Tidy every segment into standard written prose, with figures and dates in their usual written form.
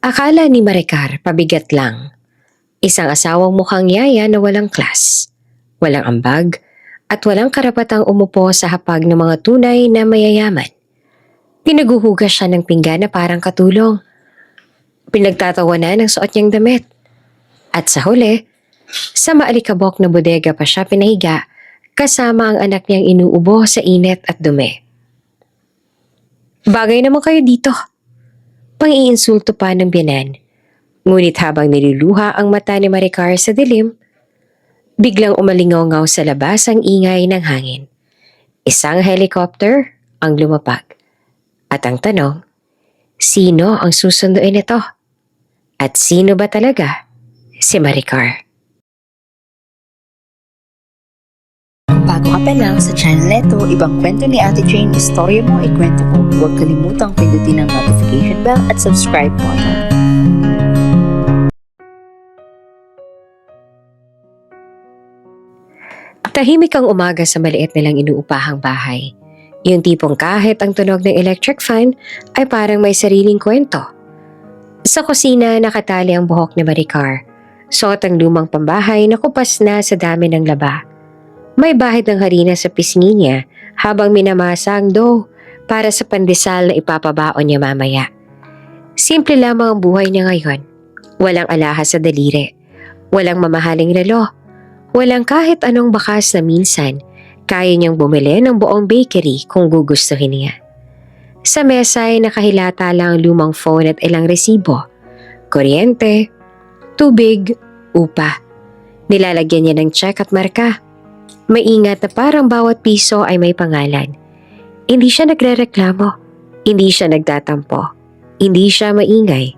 Akala ni Maricar pabigat lang. Isang asawang mukhang yaya na walang klas, walang ambag, at walang karapatang umupo sa hapag ng mga tunay na mayayaman. Pinaguhugas siya ng pinggan na parang katulong. Pinagtatawanan ng suot niyang damit. At sa huli, sa maalikabok na bodega pa siya pinahiga kasama ang anak niyang inuubo sa init at dumi. Bagay naman kayo dito. Pang-iinsulto pa ng biyanan. Ngunit habang niluluha ang mata ni Maricar sa dilim, biglang umalingaw sa labas ang ingay ng hangin. Isang helicopter ang lumapag. At ang tanong, sino ang susunduin nito? At sino ba talaga si Maricar? Bago ka pa lang sa channel neto, ibang kwento ni Ate Jane, istorya mo, ikwento ko. Huwag kalimutang pindutin ang notification bell at subscribe button. Tahimik ang umaga sa maliit nilang inuupahang bahay. Yung tipong kahit ang tunog ng electric fan ay parang may sariling kwento. Sa kusina nakatali ang buhok ni Maricar. Suot ang lumang pambahay na kupas na sa dami ng laba. May bahid ng harina sa pisngi niya habang minamasa ang dough para sa pandesal na ipapabaon niya mamaya. Simple lamang ang buhay niya ngayon. Walang alahas sa daliri. Walang mamahaling relo. Walang kahit anong bakas na minsan kaya niyang bumili ng buong bakery kung gugustuhin niya. Sa mesa ay nakahilata lang ang lumang phone at ilang resibo. Kuryente, tubig, upa. Nilalagyan niya ng check at marka. Maingat na parang bawat piso ay may pangalan. Hindi siya nagrereklamo. Hindi siya nagtatampo. Hindi siya maingay.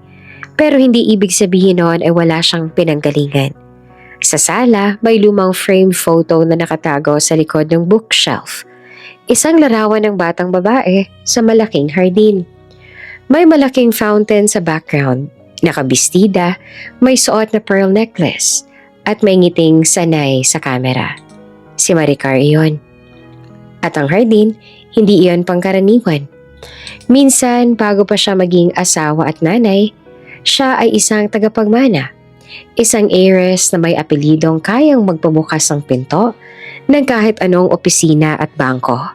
Pero hindi ibig sabihin noon ay wala siyang pinanggalingan. Sa sala, may lumang framed photo na nakatago sa likod ng bookshelf. Isang larawan ng batang babae sa malaking hardin. May malaking fountain sa background. Nakabistida, may suot na pearl necklace at may ngiting sanay sa kamera. Si Maricar iyon. At ang hardin, hindi iyon pangkaraniwan. Minsan, bago pa siya maging asawa at nanay, siya ay isang tagapagmana. Isang heiress na may apelidong kayang magpabukas ng pinto ng kahit anong opisina at bangko.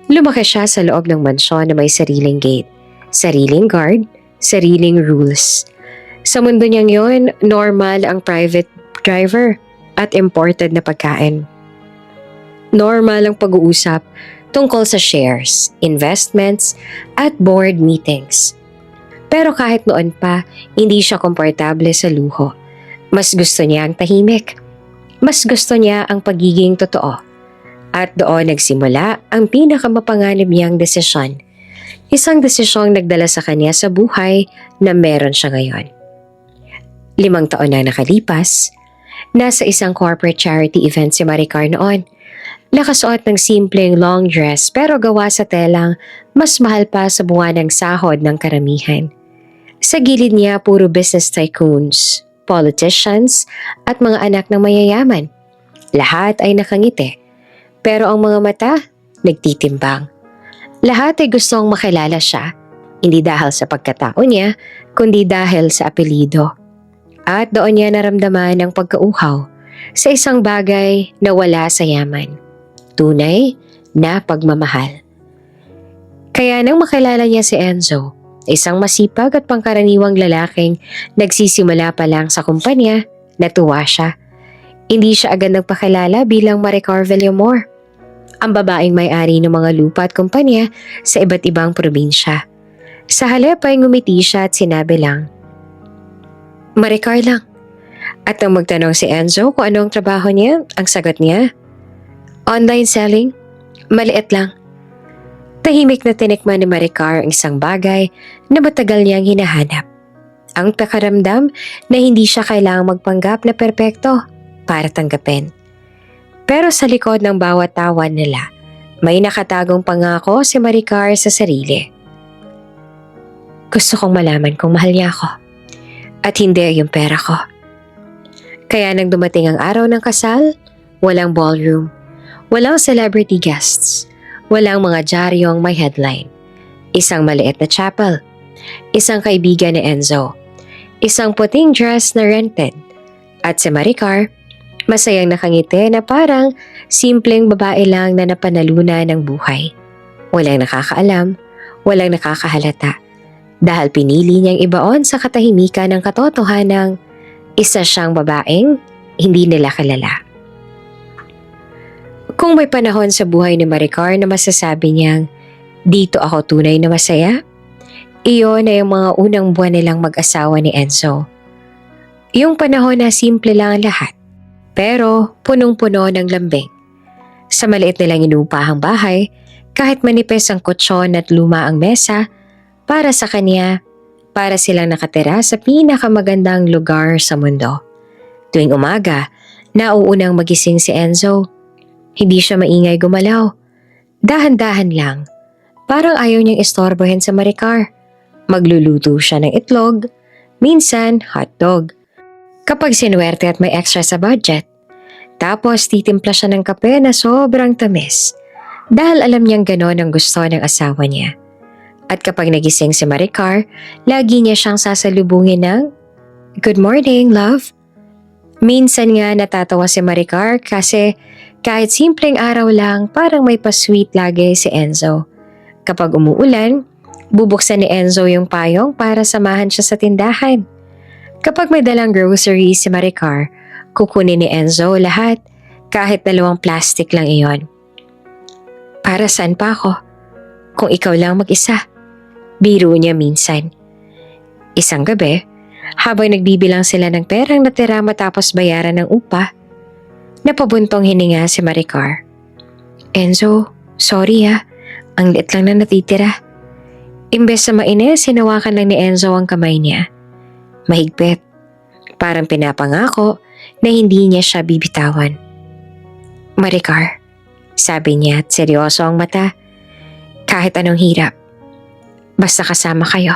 Lumaki siya sa loob ng mansyon na may sariling gate, sariling guard, sariling rules. Sa mundo niyang yon, normal ang private driver at imported na pagkain. Normal ang pag-uusap tungkol sa shares, investments, at board meetings. Pero kahit noon pa, hindi siya komportable sa luho. Mas gusto niya ang tahimik. Mas gusto niya ang pagiging totoo. At doon nagsimula ang pinakamapanganib niyang desisyon. Isang desisyong nagdala sa kanya sa buhay na meron siya ngayon. 5 taon na nakalipas, nasa isang corporate charity event si Maricar noon. Nakasuot ng simpleng long dress pero gawa sa telang mas mahal pa sa buwan ng sahod ng karamihan. Sa gilid niya puro business tycoons, politicians at mga anak ng mayayaman. Lahat ay nakangiti. Pero ang mga mata, nagtitimbang. Lahat ay gustong makilala siya, hindi dahil sa pagkatao niya, kundi dahil sa apelido. At doon niya naramdaman ang pagkauhaw sa isang bagay na wala sa yaman. Tunay na pagmamahal. Kaya nang makilala niya si Enzo, isang masipag at pangkaraniwang lalaking nagsisimula pa lang sa kumpanya, natuwa siya. Hindi siya agad nagpakilala bilang Maricar Villamor, ang babaeng may-ari ng mga lupa at kumpanya sa iba't ibang probinsya. Sa halip ay ngumiti siya at sinabi lang, Maricar lang. At nang magtanong si Enzo kung anong trabaho niya, ang sagot niya, online selling, maliit lang. Tahimik na tinikman ni Maricar ang isang bagay na matagal niyang hinahanap. Ang pakaramdam na hindi siya kailangang magpanggap na perpekto para tanggapin. Pero sa likod ng bawat tawan nila, may nakatagong pangako si Maricar sa sarili. Gusto kong malaman kung mahal niya ako at hindi yung pera ko. Kaya nang dumating ang araw ng kasal, walang ballroom, walang celebrity guests, walang mga dyaryong may headline. Isang maliit na chapel, isang kaibigan ni Enzo, isang puting dress na rented, at si Maricar, masayang nakangiti na parang simpleng babae lang na napanalunan ng buhay. Walang nakakaalam, walang nakakahalata, dahil pinili niyang ibaon sa katahimikan ng katotohanang isa siyang babaeng hindi nila kilala. Kung may panahon sa buhay ni Maricar na masasabi niyang, dito ako tunay na masaya, iyon ay ang mga unang buwan nilang mag-asawa ni Enzo. Yung panahon na simple lang ang lahat, pero punong-puno ng lambing. Sa maliit nilang inupahang bahay, kahit manipis ang kutsyon at luma ang mesa, para sa kanya, para silang nakatira sa pinakamagandang lugar sa mundo. Tuwing umaga, nauunang magising si Enzo. Hindi siya maingay gumalaw. Dahan-dahan lang. Parang ayaw niyang istorbohin sa Maricar. Magluluto siya ng itlog, minsan hotdog. Kapag sinuwerte at may extra sa budget. Tapos titimpla siya ng kape na sobrang tamis. Dahil alam niyang ganon ang gusto ng asawa niya. At kapag nagising si Maricar, lagi niya siyang sasalubungin ng, "Good morning, love." Minsan nga natatawa si Maricar kasi kahit simpleng araw lang parang may pa-sweet lagi si Enzo. Kapag umuulan, bubuksan ni Enzo yung payong para samahan siya sa tindahan. Kapag may dalang groceries si Maricar, kukunin ni Enzo lahat kahit 2 plastic lang iyon. "Para saan pa ako? Kung ikaw lang mag-isa." Biro niya minsan. Isang gabi, habang nagbibilang sila ng perang natira matapos bayaran ng upa, napabuntong hininga si Maricar. "Enzo, sorry ang liit lang na natitira." Imbes na mainis, hinawakan lang ni Enzo ang kamay niya. Mahigpit, parang pinapangako na hindi niya siya bibitawan. "Maricar," sabi niya at seryoso ang mata, "kahit anong hirap, basta kasama kayo."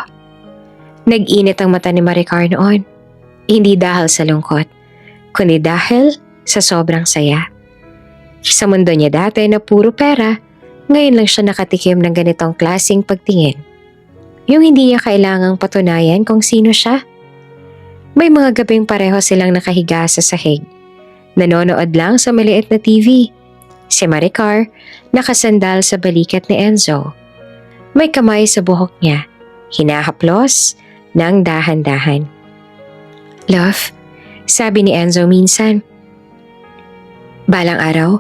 Nag-init ang mata ni Maricar noon, hindi dahil sa lungkot, kundi dahil sa sobrang saya. Sa mundo niya dati na puro pera, ngayon lang siya nakatikim ng ganitong klaseng pagtingin. Yung hindi niya kailangang patunayan kung sino siya. May mga gabing pareho silang nakahiga sa sahig. Nanonood lang sa maliit na TV. Si Maricar, nakasandal sa balikat ni Enzo. May kamay sa buhok niya, hinahaplos ng dahan-dahan. "Love," sabi ni Enzo minsan, "balang araw,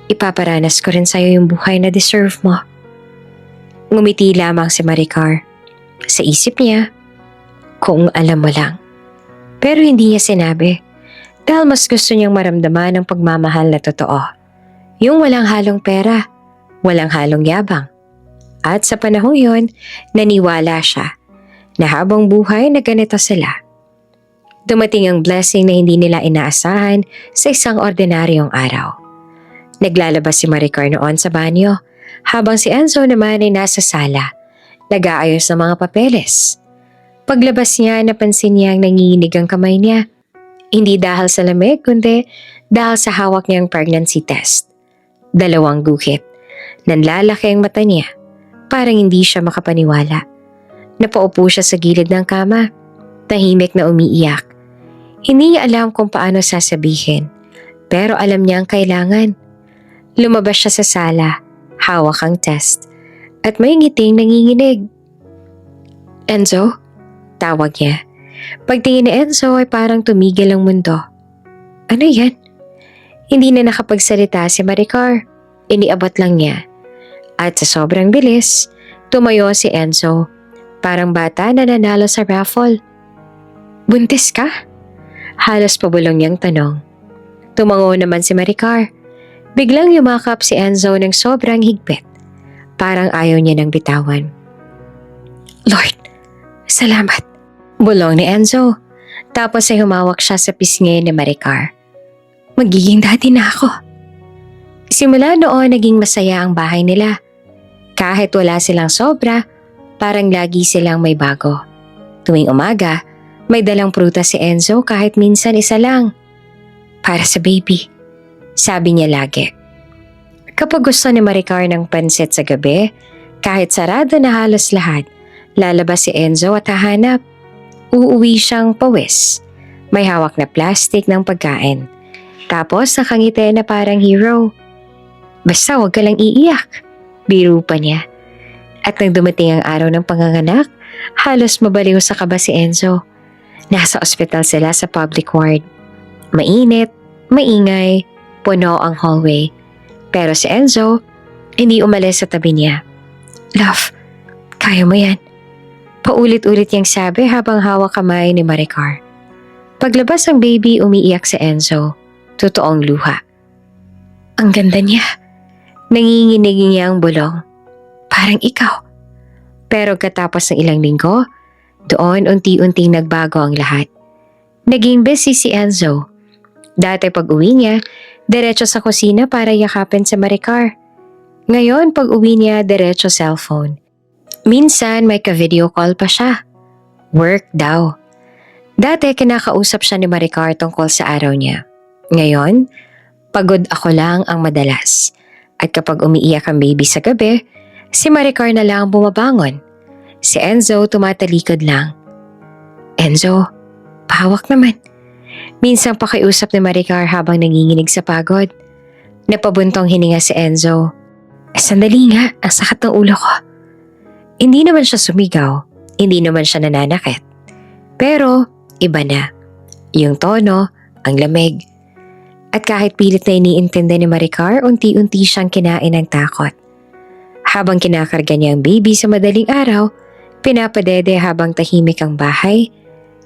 ipaparanas ko rin sa'yo yung buhay na deserve mo." Ngumiti lamang si Maricar. Sa isip niya, kung alam mo lang. Pero hindi niya sinabi dahil mas gusto niyang maramdaman ang pagmamahal na totoo. Yung walang halong pera, walang halong yabang. At sa panahong yun, naniwala siya na habang buhay na ganito sila. Dumating ang blessing na hindi nila inaasahan sa isang ordinaryong araw. Naglalabas si Maricar noon sa banyo, habang si Enzo naman ay nasa sala, nag-aayos ng mga papeles. Paglabas niya, napansin niya ang nanginginig ang kamay niya. Hindi dahil sa lamig, kundi dahil sa hawak niyang pregnancy test. 2 guhit. Nanlalaki ang mata niya, parang hindi siya makapaniwala. Napaupo siya sa gilid ng kama, tahimik na umiiyak. Hindi niya alam kung paano sasabihin, pero alam niya ang kailangan. Lumabas siya sa sala, hawak ang test, at may ngiting nanginginig. "Enzo?" tawag niya. Pagtingin ni Enzo ay parang tumigil ang mundo. "Ano yan?" Hindi na nakapagsalita si Maricar. Iniabot lang niya. At sa sobrang bilis, tumayo si Enzo. Parang bata na nanalo sa raffle. "Buntis ka?" Halos pabulong niyang tanong. Tumango naman si Maricar. Biglang yumakap si Enzo ng sobrang higpit. Parang ayaw niya nang bitawan. "Lord, salamat," bulong ni Enzo. Tapos ay humawak siya sa pisngi ni Maricar. "Magiging daddy na ako." Simula noon naging masaya ang bahay nila. Kahit wala silang sobra, parang lagi silang may bago. Tuwing umaga, may dalang prutas si Enzo kahit minsan isa lang. "Para sa baby," sabi niya lagi. Kapag gusto ni Maricar ng pansit sa gabi, kahit sarado na halos lahat, Lalabas si Enzo at hahanap. Uuwi siyang pawis. May hawak na plastic ng pagkain. Tapos nakangiti na parang hero. Basta huwag ka lang iiyak. Biro pa niya. At nang dumating ang araw ng panganganak, halos mabaliw sa kaba si Enzo. Nasa ospital sila sa public ward. Mainit, maingay, puno ang hallway. Pero si Enzo, hindi umalis sa tabi niya. Love, kaya mo yan. Paulit-ulit niyang sabi habang hawak kamay ni Maricar. Paglabas ng baby, umiiyak si Enzo. Totoong luha. Ang ganda niya. Nanginginig niya ang bulong. Parang ikaw. Pero katapos ng ilang linggo, doon unti-unting nagbago ang lahat. Naging busy si Enzo. Dati pag uwi niya, diretso sa kusina para yakapin si Maricar. Ngayon pag uwi niya, diretso cellphone. Minsan may ka-video call pa siya. Work daw. Dati kinakausap siya ni Maricar tungkol sa araw niya. Ngayon, pagod ako lang ang madalas. At kapag umiiyak ang baby sa gabi, si Maricar na lang bumabangon. Si Enzo tumatalikod lang. Enzo, pahawak naman. Minsan pakiusap ni Maricar habang nanginginig sa pagod. Napabuntong hininga si Enzo. Sandali nga, ang sakit ng ulo ko. Hindi naman siya sumigaw, hindi naman siya nananakit. Pero iba na. Yung tono, ang lamig. At kahit pilit na iniintindi ni Maricar, unti-unti siyang kinain ng takot. Habang kinakarga niya ang baby sa madaling araw, pinapadede habang tahimik ang bahay,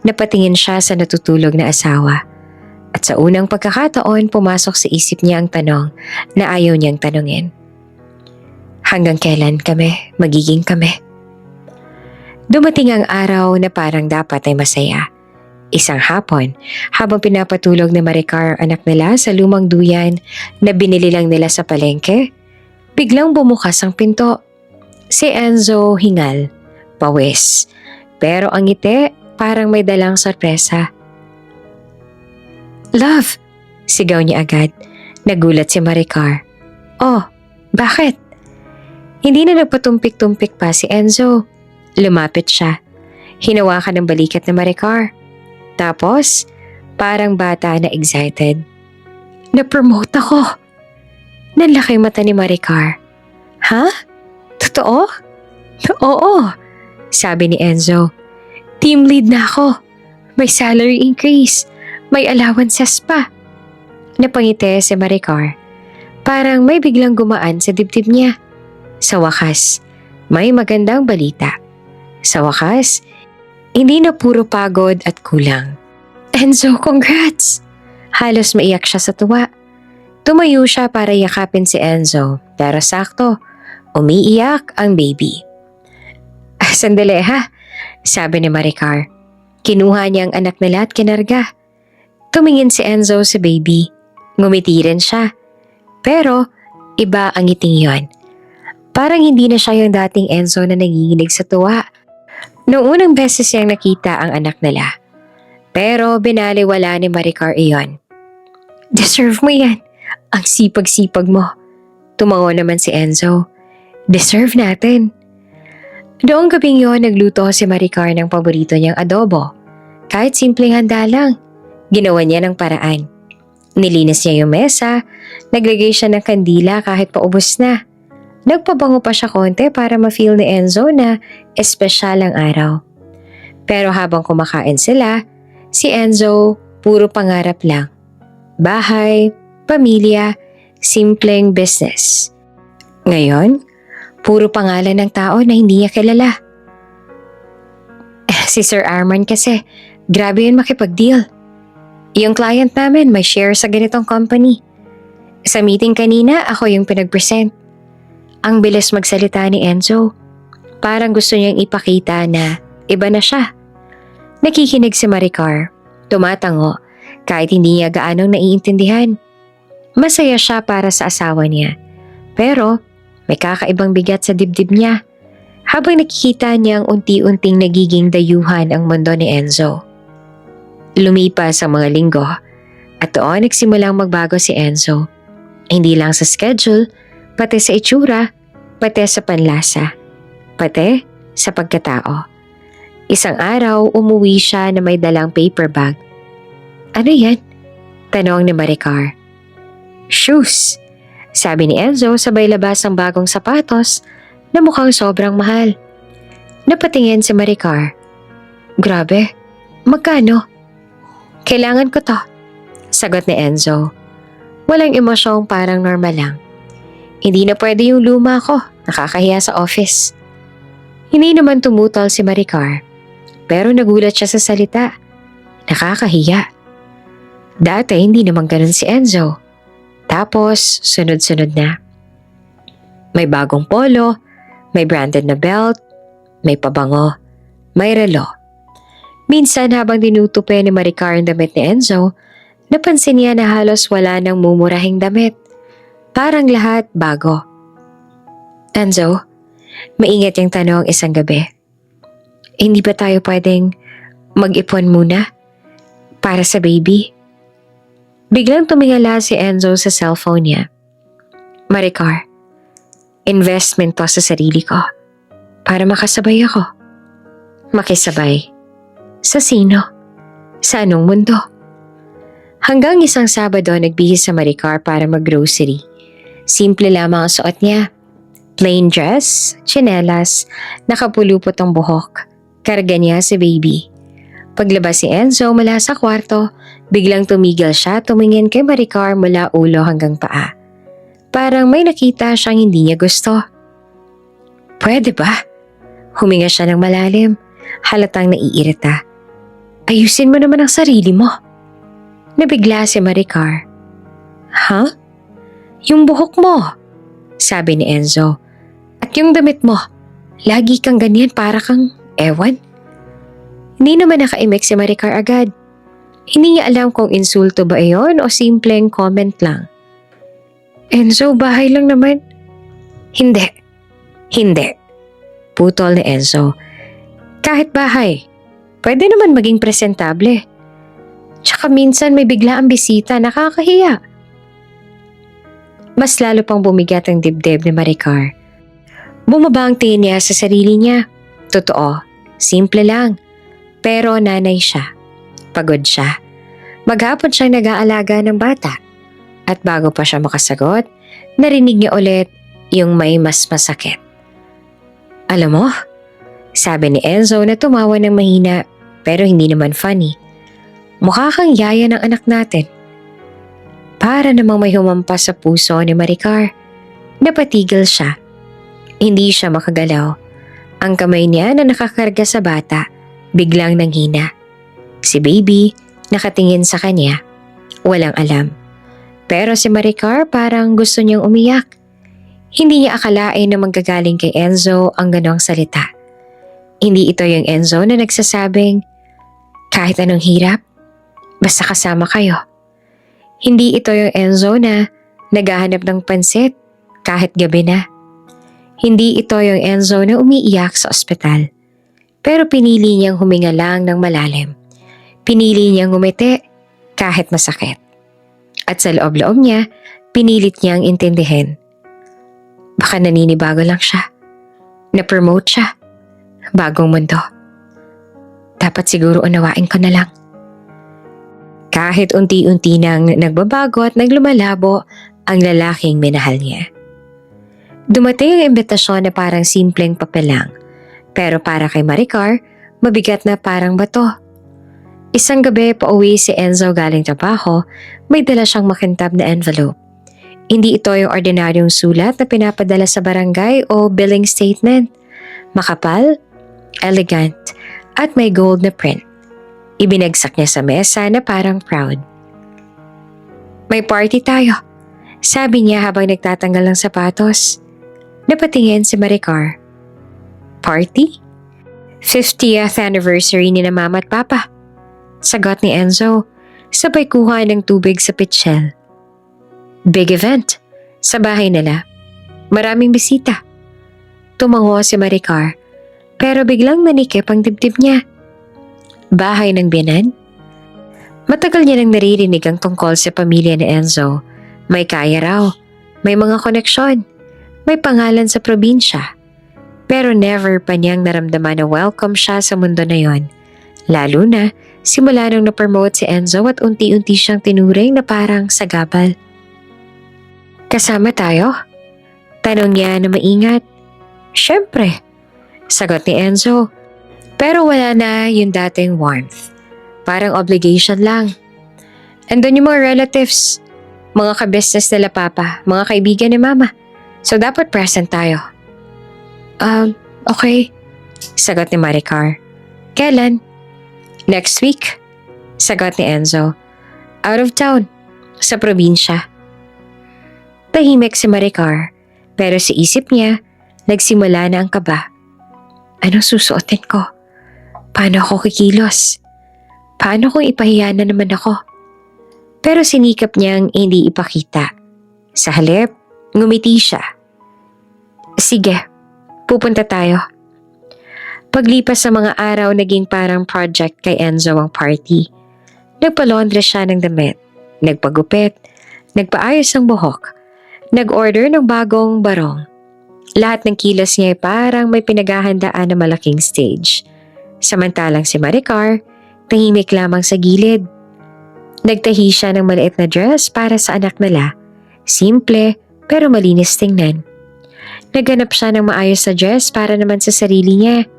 napatingin siya sa natutulog na asawa. At sa unang pagkakataon, pumasok sa isip niya ang tanong na ayaw niyang tanungin. Hanggang kailan kami magiging kami? Dumating ang araw na parang dapat ay masaya. Isang hapon, habang pinapatulog ni Maricar ang anak nila sa lumang duyan na binili lang nila sa palengke, biglang bumukas ang pinto. Si Enzo hingal, pawis. Pero ang ngiti parang may dalang sorpresa. Love! Sigaw niya agad. Nagulat si Maricar. Oh, bakit? Hindi na nagpatumpik-tumpik pa si Enzo. Lumapit siya. Hinawakan ng balikat ni Maricar. Tapos, parang bata na excited. Na-promote ako. Nanlaki mata ni Maricar. Ha? Totoo? Oo, sabi ni Enzo. Team lead na ako. May salary increase. May allowances pa. Napangiti si Maricar. Parang may biglang gumaan sa dibdib niya. Sa wakas, may magandang balita. Sa wakas, hindi na puro pagod at kulang. Enzo, congrats! Halos maiyak siya sa tuwa. Tumayo siya para yakapin si Enzo, pero sakto, umiiyak ang baby. Sandali ha, sabi ni Maricar. Kinuha niya ang anak nila at kinarga. Tumingin si Enzo sa baby. Ngumiti rin siya. Pero iba ang ngiting yon. Parang hindi na siya yung dating Enzo na nanginginig sa tuwa. Noong unang beses niyang nakita ang anak nila. Pero binaliwala ni Maricar iyon. Deserve mo yan. Ang sipag-sipag mo. Tumango naman si Enzo. Deserve natin. Noong gabing yon, nagluto si Maricar ng paborito niyang adobo. Kahit simpleng handa lang, ginawa niya ng paraan. Nilinis niya yung mesa, naglagay siya ng kandila kahit paubos na. Nagpabango pa siya konti para ma-feel ni Enzo na espesyal ang araw. Pero habang kumakain sila, si Enzo puro pangarap lang. Bahay, pamilya, simpleng business. Ngayon, puro pangalan ng tao na hindi niya kilala. Si Sir Arman kasi, grabe yun makipag-deal. Yung client namin may share sa ganitong company. Sa meeting kanina, ako yung pinag-present. Ang bilis magsalita ni Enzo. Parang gusto niyang ipakita na iba na siya. Nakikinig si Maricar. Tumatango kahit hindi niya gaanong naiintindihan. Masaya siya para sa asawa niya. Pero may kakaibang bigat sa dibdib niya. Habang nakikita niyang unti-unting nagiging dayuhan ang mundo ni Enzo. Lumipas ang mga linggo at doon nagsimulang magbago si Enzo. Hindi lang sa schedule, pati sa itsura, pati sa panlasa, pati sa pagkatao. Isang araw, umuwi siya na may dalang paper bag. Ano yan? Tanong ni Maricar. Shoes, sabi ni Enzo sabay labas ang bagong sapatos na mukhang sobrang mahal. Napatingin si Maricar. Grabe, magkano? Kailangan ko to, sagot ni Enzo. Walang emosyong, parang normal lang. Hindi na pwede yung luma ko, nakakahiya sa office. Hindi naman tumutol si Maricar, pero nagulat siya sa salita. Nakakahiya. Dati hindi naman ganun si Enzo. Tapos sunod-sunod na. May bagong polo, may branded na belt, may pabango, may relo. Minsan habang dinutupi ni Maricar ang damit ni Enzo, napansin niya na halos wala nang mumurahing damit. Parang lahat bago. Enzo, maingat yung tanong isang gabi. Hindi ba tayo pwedeng mag-ipon muna para sa baby? Biglang tumingala si Enzo sa cellphone niya. Maricar, investment to sa sarili ko para makasabay ako. Makisabay? Sa sino? Sa anong mundo? Hanggang isang Sabado nagbihis sa Maricar para mag-grocery. Simple lamang ang suot niya. Plain dress, tsinelas, nakapulupot ang buhok. Karga niya si baby. Paglabas si Enzo mula sa kwarto, biglang tumigil siya tumingin kay Maricar mula ulo hanggang paa. Parang may nakita siyang hindi niya gusto. Pwede ba? Huminga siya ng malalim, halatang naiirita. Ayusin mo naman ang sarili mo. Nabigla si Maricar. Ha? Yung buhok mo, sabi ni Enzo. At yung damit mo, lagi kang ganyan para kang ewan. Hindi naman nakaimik si Maricar agad. Hindi niya alam kung insulto ba iyon o simpleng comment lang. Enzo, bahay lang naman. Hindi. Hindi. Putol ni Enzo. Kahit bahay, pwede naman maging presentable. Tsaka minsan may bigla ang bisita, nakakahiya. Mas lalo pang bumigat ang dibdib ni Maricar. Bumaba ang tingin niya sa sarili niya. Totoo, simple lang. Pero nanay siya. Pagod siya. Maghapon siyang nag-aalaga ng bata. At bago pa siya makasagot, narinig niya ulit yung may mas masakit. Alam mo, sabi ni Enzo na tumawa ng mahina pero hindi naman funny. Mukha kang yaya ng anak natin. Para namang may humampas sa puso ni Maricar. Napatigil siya. Hindi siya makagalaw. Ang kamay niya na nakakarga sa bata, biglang nanghina. Si baby, nakatingin sa kanya. Walang alam. Pero si Maricar parang gusto niyang umiyak. Hindi niya akalain na manggagaling kay Enzo ang ganong salita. Hindi ito yung Enzo na nagsasabing, kahit anong hirap, basta kasama kayo. Hindi ito yung Enzo na naghahanap ng pansit kahit gabi na. Hindi ito yung Enzo na umiiyak sa ospital. Pero pinili niyang huminga lang ng malalim. Pinili niyang ngumiti kahit masakit. At sa loob-loob niya, pinilit niyang intindihin. Baka naninibago lang siya. Na-promote siya. Bagong mundo. Dapat siguro unawain ko na lang. Kahit unti-unti nang nagbabago at naglumalabo ang lalaking minahal niya. Dumating ang imbitasyon na parang simpleng papel lang. Pero para kay Maricar, mabigat na parang bato. Isang gabi pauwi si Enzo galing trabaho, may dala siyang makintab na envelope. Hindi ito yung ordinaryong sulat na pinapadala sa barangay o billing statement. Makapal, elegant, at may gold na print. Ibinagsak niya sa mesa na parang proud. May party tayo, sabi niya habang nagtatanggal ng sapatos. Napatingin si Maricar. Party? 50th anniversary ni na mama at papa. Sagot ni Enzo, sabay kuha ng tubig sa pitchel. Big event, sa bahay nila. Maraming bisita. Tumango si Maricar, pero biglang manikip ang dibdib niya. Bahay ng biyanan? Matagal niya nang naririnig ang tungkol sa pamilya ni Enzo. May kaya raw, may mga koneksyon, may pangalan sa probinsya. Pero never pa niyang naramdaman na welcome siya sa mundo na yon. Lalo na simula nung na-promote si Enzo at unti-unti siyang tinuring na parang sagabal. "Kasama tayo?" Tanong niya na maingat. "Syempre," sagot ni Enzo. Pero wala na yung dating warmth. Parang obligation lang. Andun yung mga relatives, mga ka-business nila papa, mga kaibigan ni mama. So dapat present tayo. Okay, sagot ni Maricar. "Kailan?" "Next week," sagot ni Enzo. "Out of town, sa probinsya." Tahimik si Maricar, pero sa isip niya, nagsimula na ang kaba. Anong susuotin ko? Paano ako kikilos? Paano kung ipahiya na naman ako? Pero sinikap niyang hindi ipakita. Sa halip, ngumiti siya. "Sige, pupunta tayo." Paglipas sa mga araw, naging parang project kay Enzo ang party. Nagpa-laundry siya ng damit, nagpagupit, nagpaayos ng buhok, nag-order ng bagong barong. Lahat ng kilos niya ay parang may pinaghahandaan na malaking stage. Samantalang si Maricar, tahimik lamang sa gilid. Nagtahi siya ng maliit na dress para sa anak nila. Simple pero malinis tingnan. Naghanap siya ng maayos na dress para naman sa sarili niya.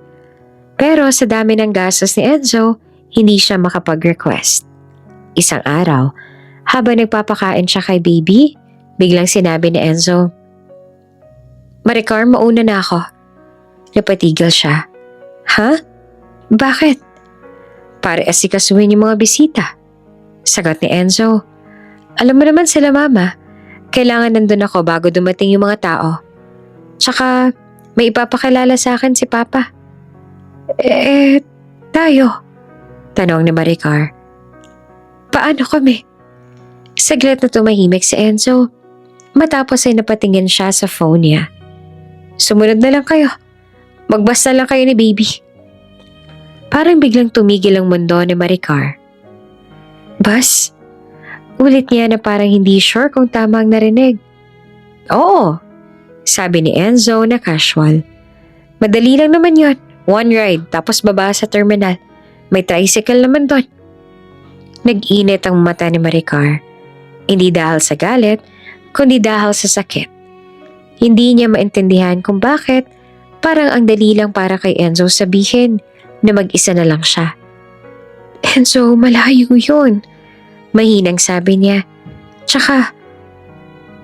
Pero sa dami ng gastos ni Enzo, hindi siya makapag-request. Isang araw, habang nagpapakain siya kay baby, biglang sinabi ni Enzo, "Maricar, mauna na ako." Napatigil siya. "Ha? Bakit?" "Para asikasuhin yung mga bisita," sagot ni Enzo. "Alam mo naman sila mama, kailangan nandun ako bago dumating yung mga tao. Tsaka may ipapakilala sa akin si papa." Tayo?" tanong ni Maricar. "Paano kami?" Saglit na tumahimik si Enzo. Matapos ay napatingin siya sa phone niya. "Sumunod na lang kayo. Magbasta lang kayo ni baby." Parang biglang tumigil ang mundo ni Maricar. "Bas?" Ulit niya na parang hindi sure kung tama ang narinig. "Oo," sabi ni Enzo na casual. "Madali lang naman yon. One ride, tapos baba sa terminal. May tricycle naman doon." Nag-init ang mata ni Maricar. Hindi dahil sa galit, kundi dahil sa sakit. Hindi niya maintindihan kung bakit parang ang dali lang para kay Enzo sabihin na mag-isa na lang siya. "Enzo, malayo yun," mahinang sabi niya. "Tsaka,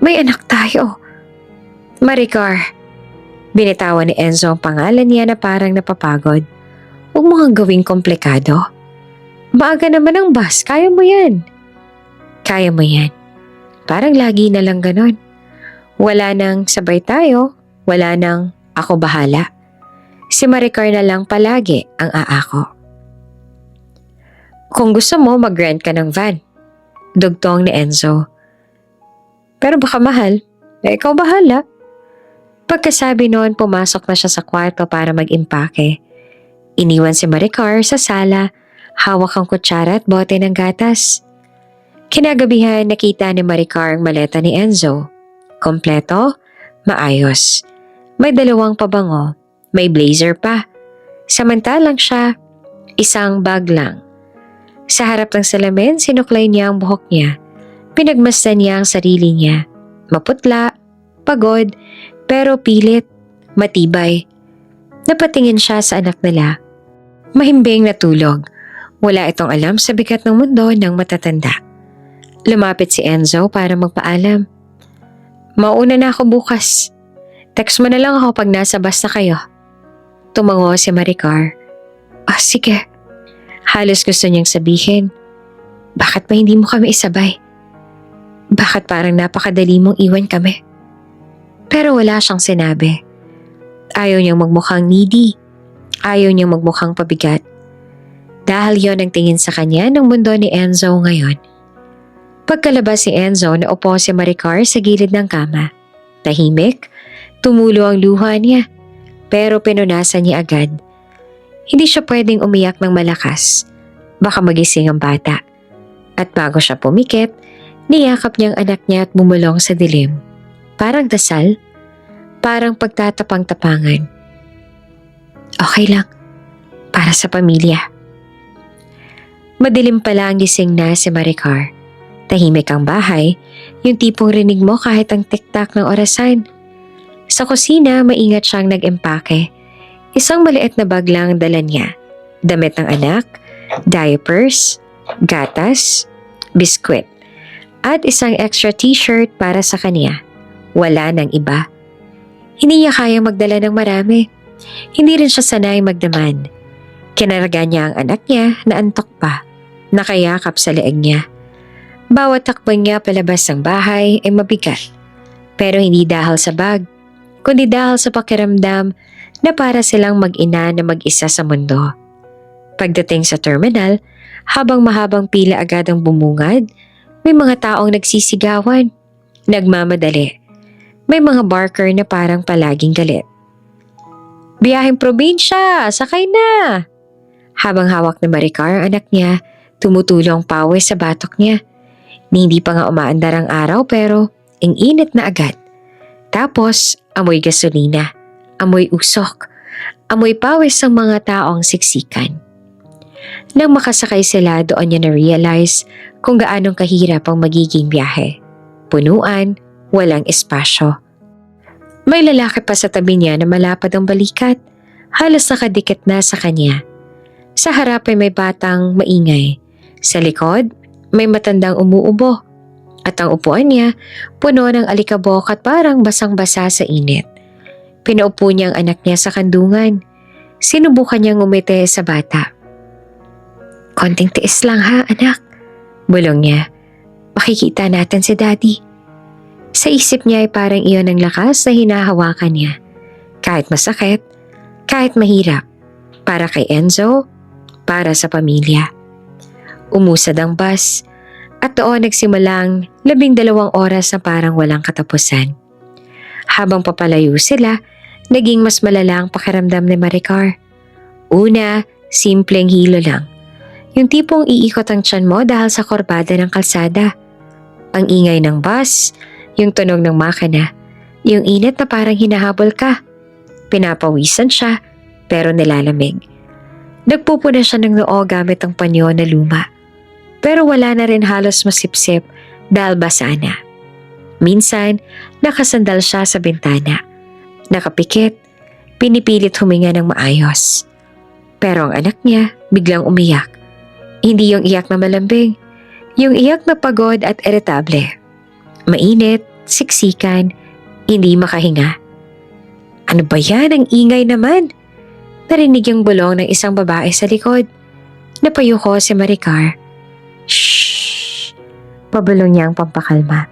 may anak tayo." "Maricar," binitawan ni Enzo ang pangalan niya na parang napapagod. "Huwag mo kang gawing komplikado. Maaga naman ang bus, kaya mo yan." "Kaya mo yan." Parang lagi na lang ganon. Wala nang sabay tayo, wala nang ako bahala. Si Maricar na lang palagi ang aako. "Kung gusto mo, mag-rent ka ng van," dugtong ni Enzo. "Pero baka mahal, ikaw bahala." Pagkasabi noon, pumasok na siya sa kwarto para mag-impake. Iniwan si Maricar sa sala, hawak ang kutsara at bote ng gatas. Kinagabihan, nakita ni Maricar ang maleta ni Enzo. Kompleto, maayos. May 2 pabango, may blazer pa. Samantalang siya, isang bag lang. Sa harap ng salamin, sinuklay niya ang buhok niya. Pinagmasdan niya ang sarili niya. Maputla, pagod, pero pilit, matibay. Napatingin siya sa anak nila. Mahimbing na tulog. Wala itong alam sa bigat ng mundo ng matatanda. Lumapit si Enzo para magpaalam. "Mauna na ako bukas. Text mo na lang ako pag nasa bus na kayo." Tumango si Maricar. Sige." Halos gusto niyang sabihin, "Bakit pa hindi mo kami isabay? Bakit parang napakadali mong iwan kami?" Pero wala siyang sinabi. Ayaw niyang magmukhang needy. Ayaw niyang magmukhang pabigat. Dahil yon ang tingin sa kanya ng mundo ni Enzo ngayon. Pagkalabas si Enzo, naupo si Maricar sa gilid ng kama. Tahimik, tumulo ang luha niya. Pero pinunasan niya agad. Hindi siya pwedeng umiyak ng malakas. Baka magising ang bata. At bago siya pumikit, niyakap niya ang anak niya at bumulong sa dilim. Parang dasal, parang pagtatapang-tapangan. Okay lang. Para sa pamilya. Madilim pala ang gising na si Maricar. Tahimik ang bahay, yung tipong rinig mo kahit ang tiktak ng orasan. Sa kusina, maingat siyang nag-empake. Isang maliit na bag lang dala niya. Damit ng anak, diapers, gatas, biskwit, at isang extra t-shirt para sa kanya. Wala nang iba. Hindi niya kayang magdala ng marami. Hindi rin siya sanay magdaman. Kinarga niya ang anak niya na antok pa, nakayakap sa leeg niya. Bawat takbang niya palabas ng bahay ay mabigat. Pero hindi dahil sa bag, kundi dahil sa pakiramdam na para silang mag-ina na mag-isa sa mundo. Pagdating sa terminal, habang mahabang pila agad ang bumungad, may mga taong nagsisigawan, nagmamadali. May mga barker na parang palaging galit. Biyaheng probinsya, sakay na! Habang hawak ni Maricar ang anak niya, tumutulong pawis sa batok niya. Hindi pa nga umaandar ang araw pero ang init na agad. Tapos, amoy gasolina, amoy usok, amoy pawis ng mga taong siksikan. Nang makasakay sila, doon niya na-realize kung gaanong kahirap ang magiging biyahe. Punuan, walang espasyo. May lalaki pa sa tabi niya na malapad ang balikat, halos nakadikit na sa kanya. Sa harap ay may batang maingay. Sa likod, may matandang umuubo. At ang upuan niya, puno ng alikabok at parang basang-basa sa init. Pinaupo niya ang anak niya sa kandungan. Sinubukan niyang umiti sa bata. Konting tiis lang ha, anak. Bulong niya. Makikita natin si Daddy. Sa isip niya ay parang iyon ang lakas na hinahawakan niya. Kahit masakit, kahit mahirap. Para kay Enzo, para sa pamilya. Umusad ang bus at doon nagsimulang 12 oras na parang walang katapusan. Habang papalayo sila, naging mas malala ang pakiramdam ni Maricar. Una, simpleng hilo lang. Yung tipong iikot ang tiyan mo dahil sa korbada ng kalsada. Ang ingay ng bus, yung tunog ng makina, yung init na parang hinahabol ka. Pinapawisan siya pero nilalamig. Nagpupuna siya ng noo gamit ang panyo na luma. Pero wala na rin halos masipsip dahil basa na. Minsan, nakasandal siya sa bintana. Nakapikit, pinipilit huminga ng maayos. Pero ang anak niya biglang umiyak. Hindi yung iyak na malambing, yung iyak na pagod at iritable. Mainit, siksikan, hindi makahinga. Ano ba yan? Ang ingay naman. Narinig yung bulong ng isang babae sa likod. Napayuko si Maricar. Shhh! Pabulong niya ang pampakalma.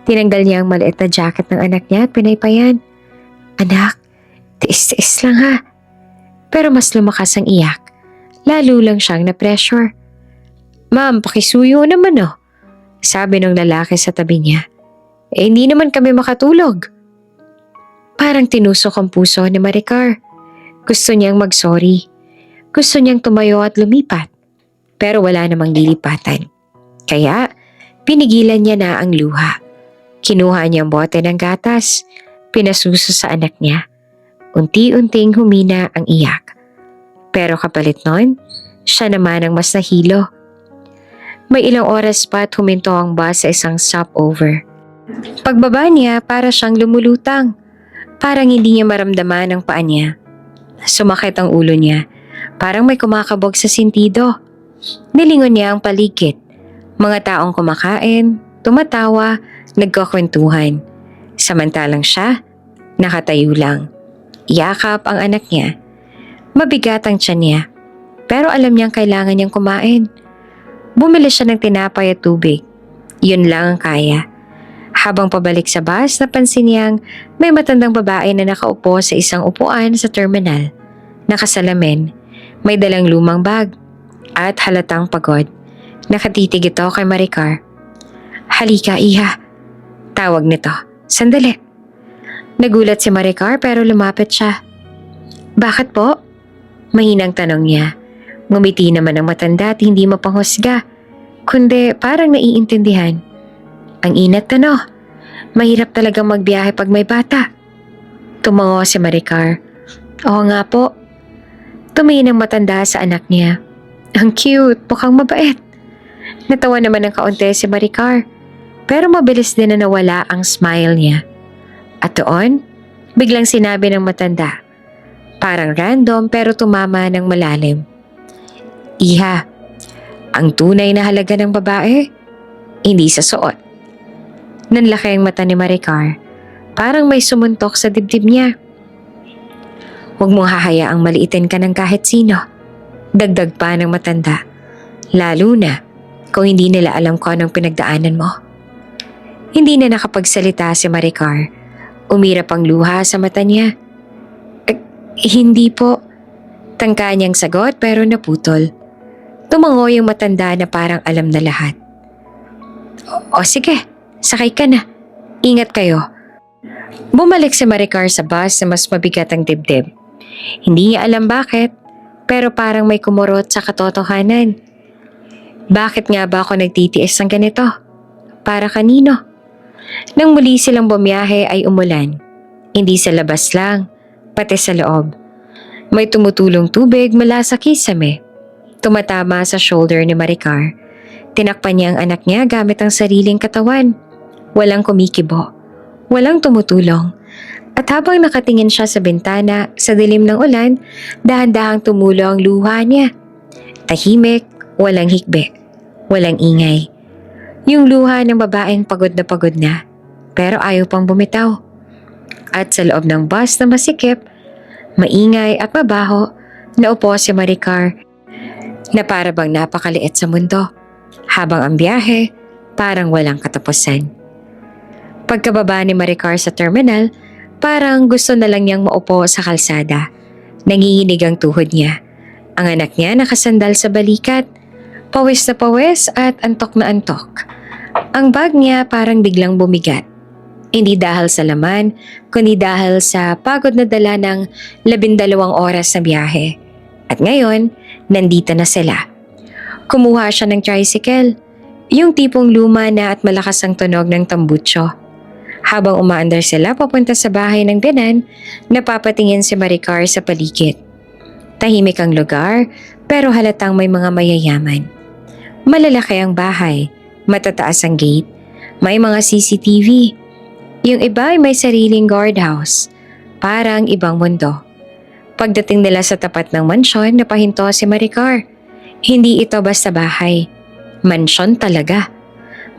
Tinanggal niya ang maliit na jacket ng anak niya at pinaypayan. Anak, tiis-tiis lang ha. Pero mas lumakas ang iyak. Lalo lang siyang na-pressure. Ma'am, pakisuyo naman oh. Sabi ng lalaki sa tabi niya. Hindi naman kami makatulog. Parang tinusok ang puso ni Maricar. Gusto niyang mag-sorry. Gusto niyang tumayo at lumipat. Pero wala namang lilipatan. Kaya, pinigilan niya na ang luha. Kinuha niya ang bote ng gatas. Pinasuso sa anak niya. Unti-unting humina ang iyak. Pero kapalit nun, siya naman ang mas nahilo. May ilang oras pa at huminto ang bus sa isang stopover. Pagbaba niya, para siyang lumulutang. Parang hindi niya maramdaman ang paa niya. Sumakit ang ulo niya. Parang may kumakabog sa sintido. Nilingon niya ang paligid. Mga taong kumakain, tumatawa, nagkakwentuhan. Samantalang siya, nakatayo lang. Yakap ang anak niya. Mabigat ang tiyan niya. Pero alam niyang kailangan niyang kumain. Bumili siya ng tinapay at tubig. Yun lang ang kaya. Habang pabalik sa bus, napansin niyang may matandang babae na nakaupo sa isang upuan sa terminal. Nakasalamin, may dalang lumang bag, at halatang pagod. Nakatitig ito kay Maricar. Halika, iha. Tawag nito. Sandali. Nagulat si Maricar pero lumapit siya. Bakit po? Mahinang tanong niya. Ngumiti naman ang matanda at hindi mapanghusga, kundi parang naiintindihan. Ang inat ano? Mahirap talagang magbiyahe pag may bata. Tumango si Maricar. Oo nga po. Tumingin ang matanda sa anak niya. Ang cute, mukhang mabait. Natawa naman ng kaunti si Maricar, pero mabilis din na nawala ang smile niya. At doon, biglang sinabi ng matanda, parang random pero tumama ng malalim. Iha, ang tunay na halaga ng babae, hindi sa suot. Nanlaki ang mata ni Maricar, parang may sumuntok sa dibdib niya. Huwag mong hahayaang maliitin ka ng kahit sino. Dagdag pa ng matanda, lalo na kung hindi nila alam ko anong pinagdaanan mo. Hindi na nakapagsalita si Maricar. Umirap ang luha sa mata niya. Hindi po. Tangka niyang sagot pero naputol. Tumango yung matanda na parang alam na lahat. O sige, sakay ka na. Ingat kayo. Bumalik si Maricar sa bus na mas mabigat ang dibdib. Hindi niya alam bakit, pero parang may kumurot sa katotohanan. Bakit nga ba ako nagtitiis ng ganito? Para kanino? Nang muli silang bumiyahe ay umulan. Hindi sa labas lang, pati sa loob. May tumutulong tubig mula sa kisame. Tumatama sa shoulder ni Maricar. Tinakpan niya ang anak niya gamit ang sariling katawan. Walang kumikibo. Walang tumutulong. At habang nakatingin siya sa bintana sa dilim ng ulan, dahan-dahang tumulo ang luha niya. Tahimik, walang hikbi, walang ingay. Yung luha ng babaeng pagod na, pero ayaw pang bumitaw. At sa loob ng bus na masikip, maingay at mabaho, naupo si Maricar na para bang napakaliit sa mundo, habang ang biyahe parang walang katapusan. Pagkababa ni Maricar sa terminal, parang gusto na lang niyang maupo sa kalsada. Nanginginig ang tuhod niya. Ang anak niya nakasandal sa balikat. Pawis na pawis at antok na antok. Ang bag niya parang biglang bumigat. Hindi dahil sa laman, kundi dahil sa pagod na dala ng 12 oras na biyahe. At ngayon, nandito na sila. Kumuha siya ng tricycle. Yung tipong luma na at malakas ang tunog ng tambutso. Habang umaandar sila papunta sa bahay ng biyanan, napapatingin si Maricar sa paligid. Tahimik ang lugar pero halatang may mga mayayaman. Malalaki ang bahay, matataas ang gate, may mga CCTV. Yung iba ay may sariling guardhouse, parang ibang mundo. Pagdating nila sa tapat ng mansyon, napahinto si Maricar. Hindi ito basta bahay, mansyon talaga.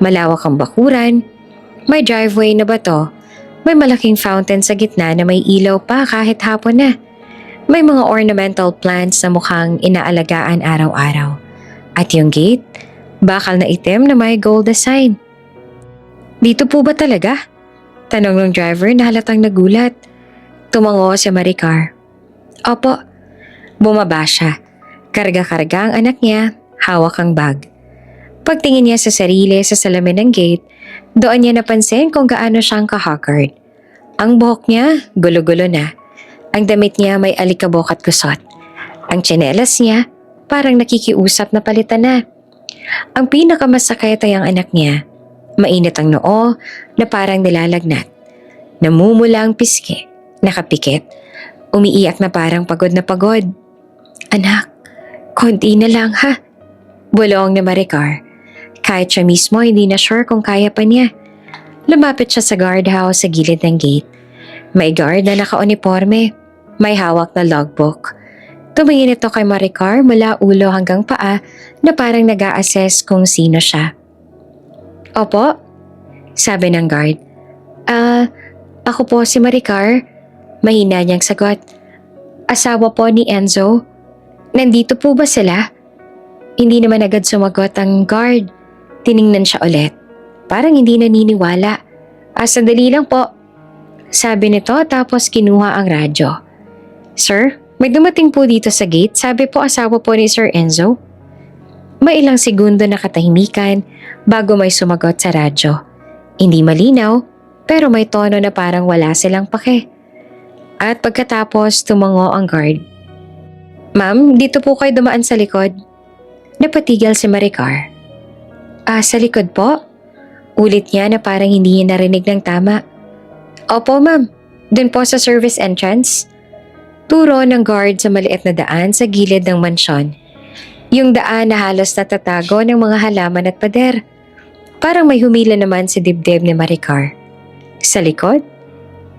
Malawak ang bakuran. May driveway na bato, may malaking fountain sa gitna na may ilaw pa kahit hapon na. May mga ornamental plants na mukhang inaalagaan araw-araw. At yung gate, bakal na itim na may gold design. Dito po ba talaga? Tanong ng driver na halatang nagulat. Tumango si Maricar. Opo. Bumaba siya. Karga-karga ang anak niya, hawak ang bag. Pagtingin niya sa sarili sa salamin ng gate, doon niya napansin kung gaano siyang ka-haggard. Ang buhok niya, gulo-gulo na. Ang damit niya may alikabok at kusot. Ang tsinelas niya, parang nakikiusap na palitan na. Ang pinakamasakit ay ang anak niya. Mainit ang noo na parang nilalagnat. Namumula ang piski, nakapikit. Umiiyak na parang pagod na pagod. Anak, konti na lang ha. Bulong ni Maricar. Kahit siya mismo hindi na sure kung kaya pa niya. Lumapit siya sa guardhouse sa gilid ng gate. May guard na naka-uniforme. May hawak na logbook. Tumingin ito kay Maricar mula ulo hanggang paa na parang nag-a-assess kung sino siya. Opo, sabi ng guard. Ako po si Maricar. Mahina niyang sagot. Asawa po ni Enzo. Nandito po ba sila? Hindi naman agad sumagot ang guard. Tiningnan siya ulit. Parang hindi naniniwala. Sandali lang po. Sabi nito tapos kinuha ang radyo. Sir, may dumating po dito sa gate. Sabi po asawa po ni Sir Enzo. May ilang segundo na katahimikan bago may sumagot sa radyo. Hindi malinaw pero may tono na parang wala silang pake. At pagkatapos tumango ang guard. Ma'am, dito po kayo dumaan sa likod. Napatigil si Maricar. Sa likod po? Ulit niya na parang hindi niya narinig ng tama. Opo ma'am, dun po sa service entrance. Turo ng guard sa maliit na daan sa gilid ng mansyon. Yung daan na halos natatago ng mga halaman at pader. Parang may humila naman si dibdib ni Maricar. Sa likod?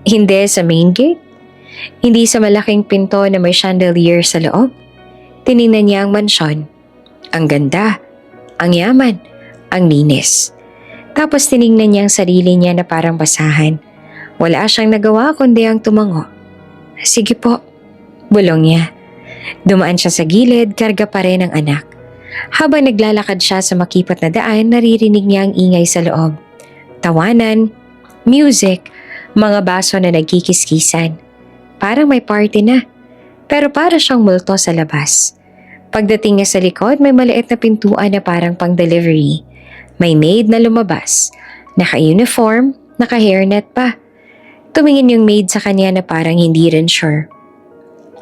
Hindi sa main gate? Hindi sa malaking pinto na may chandelier sa loob? Tiningnan niya ang mansyon. Ang ganda, ang yaman, ang linis. Tapos tiningnan niya ang sarili niya na parang basahan. Wala siyang nagawa kundi ang tumango. Sige po, bulong niya. Dumaan siya sa gilid, karga pa rin ang anak. Habang naglalakad siya sa makipot na daan, naririnig niya ang ingay sa loob. Tawanan, music, mga baso na nagkikiskisan. Parang may party na, pero para siyang multo sa labas. Pagdating niya sa likod, may maliit na pintuan na parang pang-delivery. May maid na lumabas, naka-uniform, naka-hairnet pa. Tumingin yung maid sa kanya na parang hindi rin sure.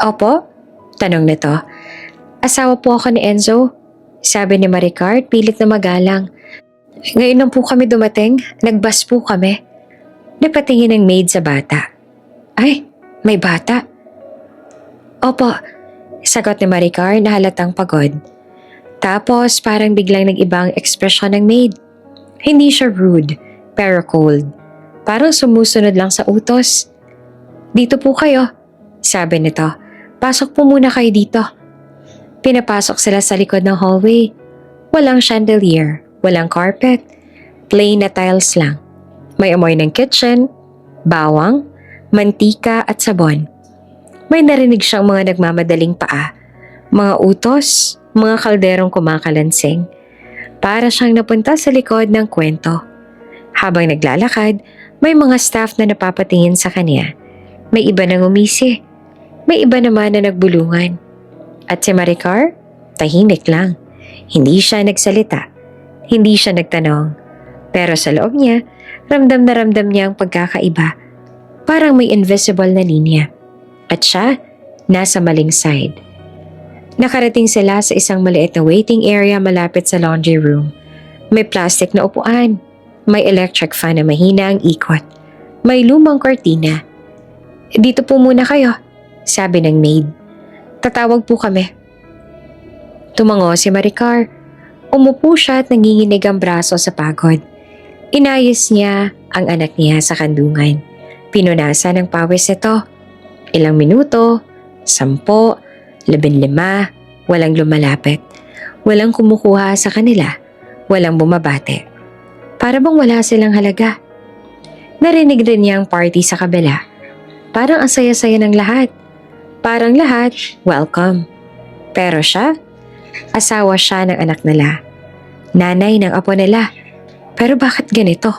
Opo? Tanong nito. Asawa po ako ni Enzo. Sabi ni Maricar, pilit na magalang. Ngayon lang po kami dumating, nagbus po kami. Napatingin ng maid sa bata. Ay, may bata. Opo, sagot ni Maricar na halatang pagod. Tapos parang biglang nag-ibang ekspresyon ng maid. Hindi siya rude, pero cold. Parang sumusunod lang sa utos. Dito po kayo, sabi nito. Pasok po muna kayo dito. Pinapasok sila sa likod ng hallway. Walang chandelier, walang carpet, plain na tiles lang. May amoy ng kitchen, bawang, mantika at sabon. May narinig siyang mga nagmamadaling paa, mga utos, mga kalderong kumakalansing. Para siyang napunta sa likod ng kwento. Habang naglalakad, may mga staff na napapatingin sa kanya. May iba nang umisi. May iba naman na nagbulungan. At si Maricar, tahimik lang. Hindi siya nagsalita. Hindi siya nagtanong. Pero sa loob niya, ramdam niya ang pagkakaiba. Parang may invisible na linya. At siya, nasa maling side. Nakarating sila sa isang maliit na waiting area malapit sa laundry room. May plastic na upuan. May electric fan na mahina ang ikot. May lumang kortina. Dito po muna kayo, sabi ng maid. Tatawag po kami. Tumango si Maricar. Umupo siya at nanginginig ang braso sa pagod. Inayos niya ang anak niya sa kandungan. Pinunasan ng pawis nito. Ilang minuto, 10, 15, walang lumalapit. Walang kumukuha sa kanila. Walang bumabate. Para bang wala silang halaga. Narinig rin niya ang party sa kabila. Parang ang saya-saya ng lahat. Parang lahat, welcome. Pero siya, asawa siya ng anak nila. Nanay ng apo nila. Pero bakit ganito?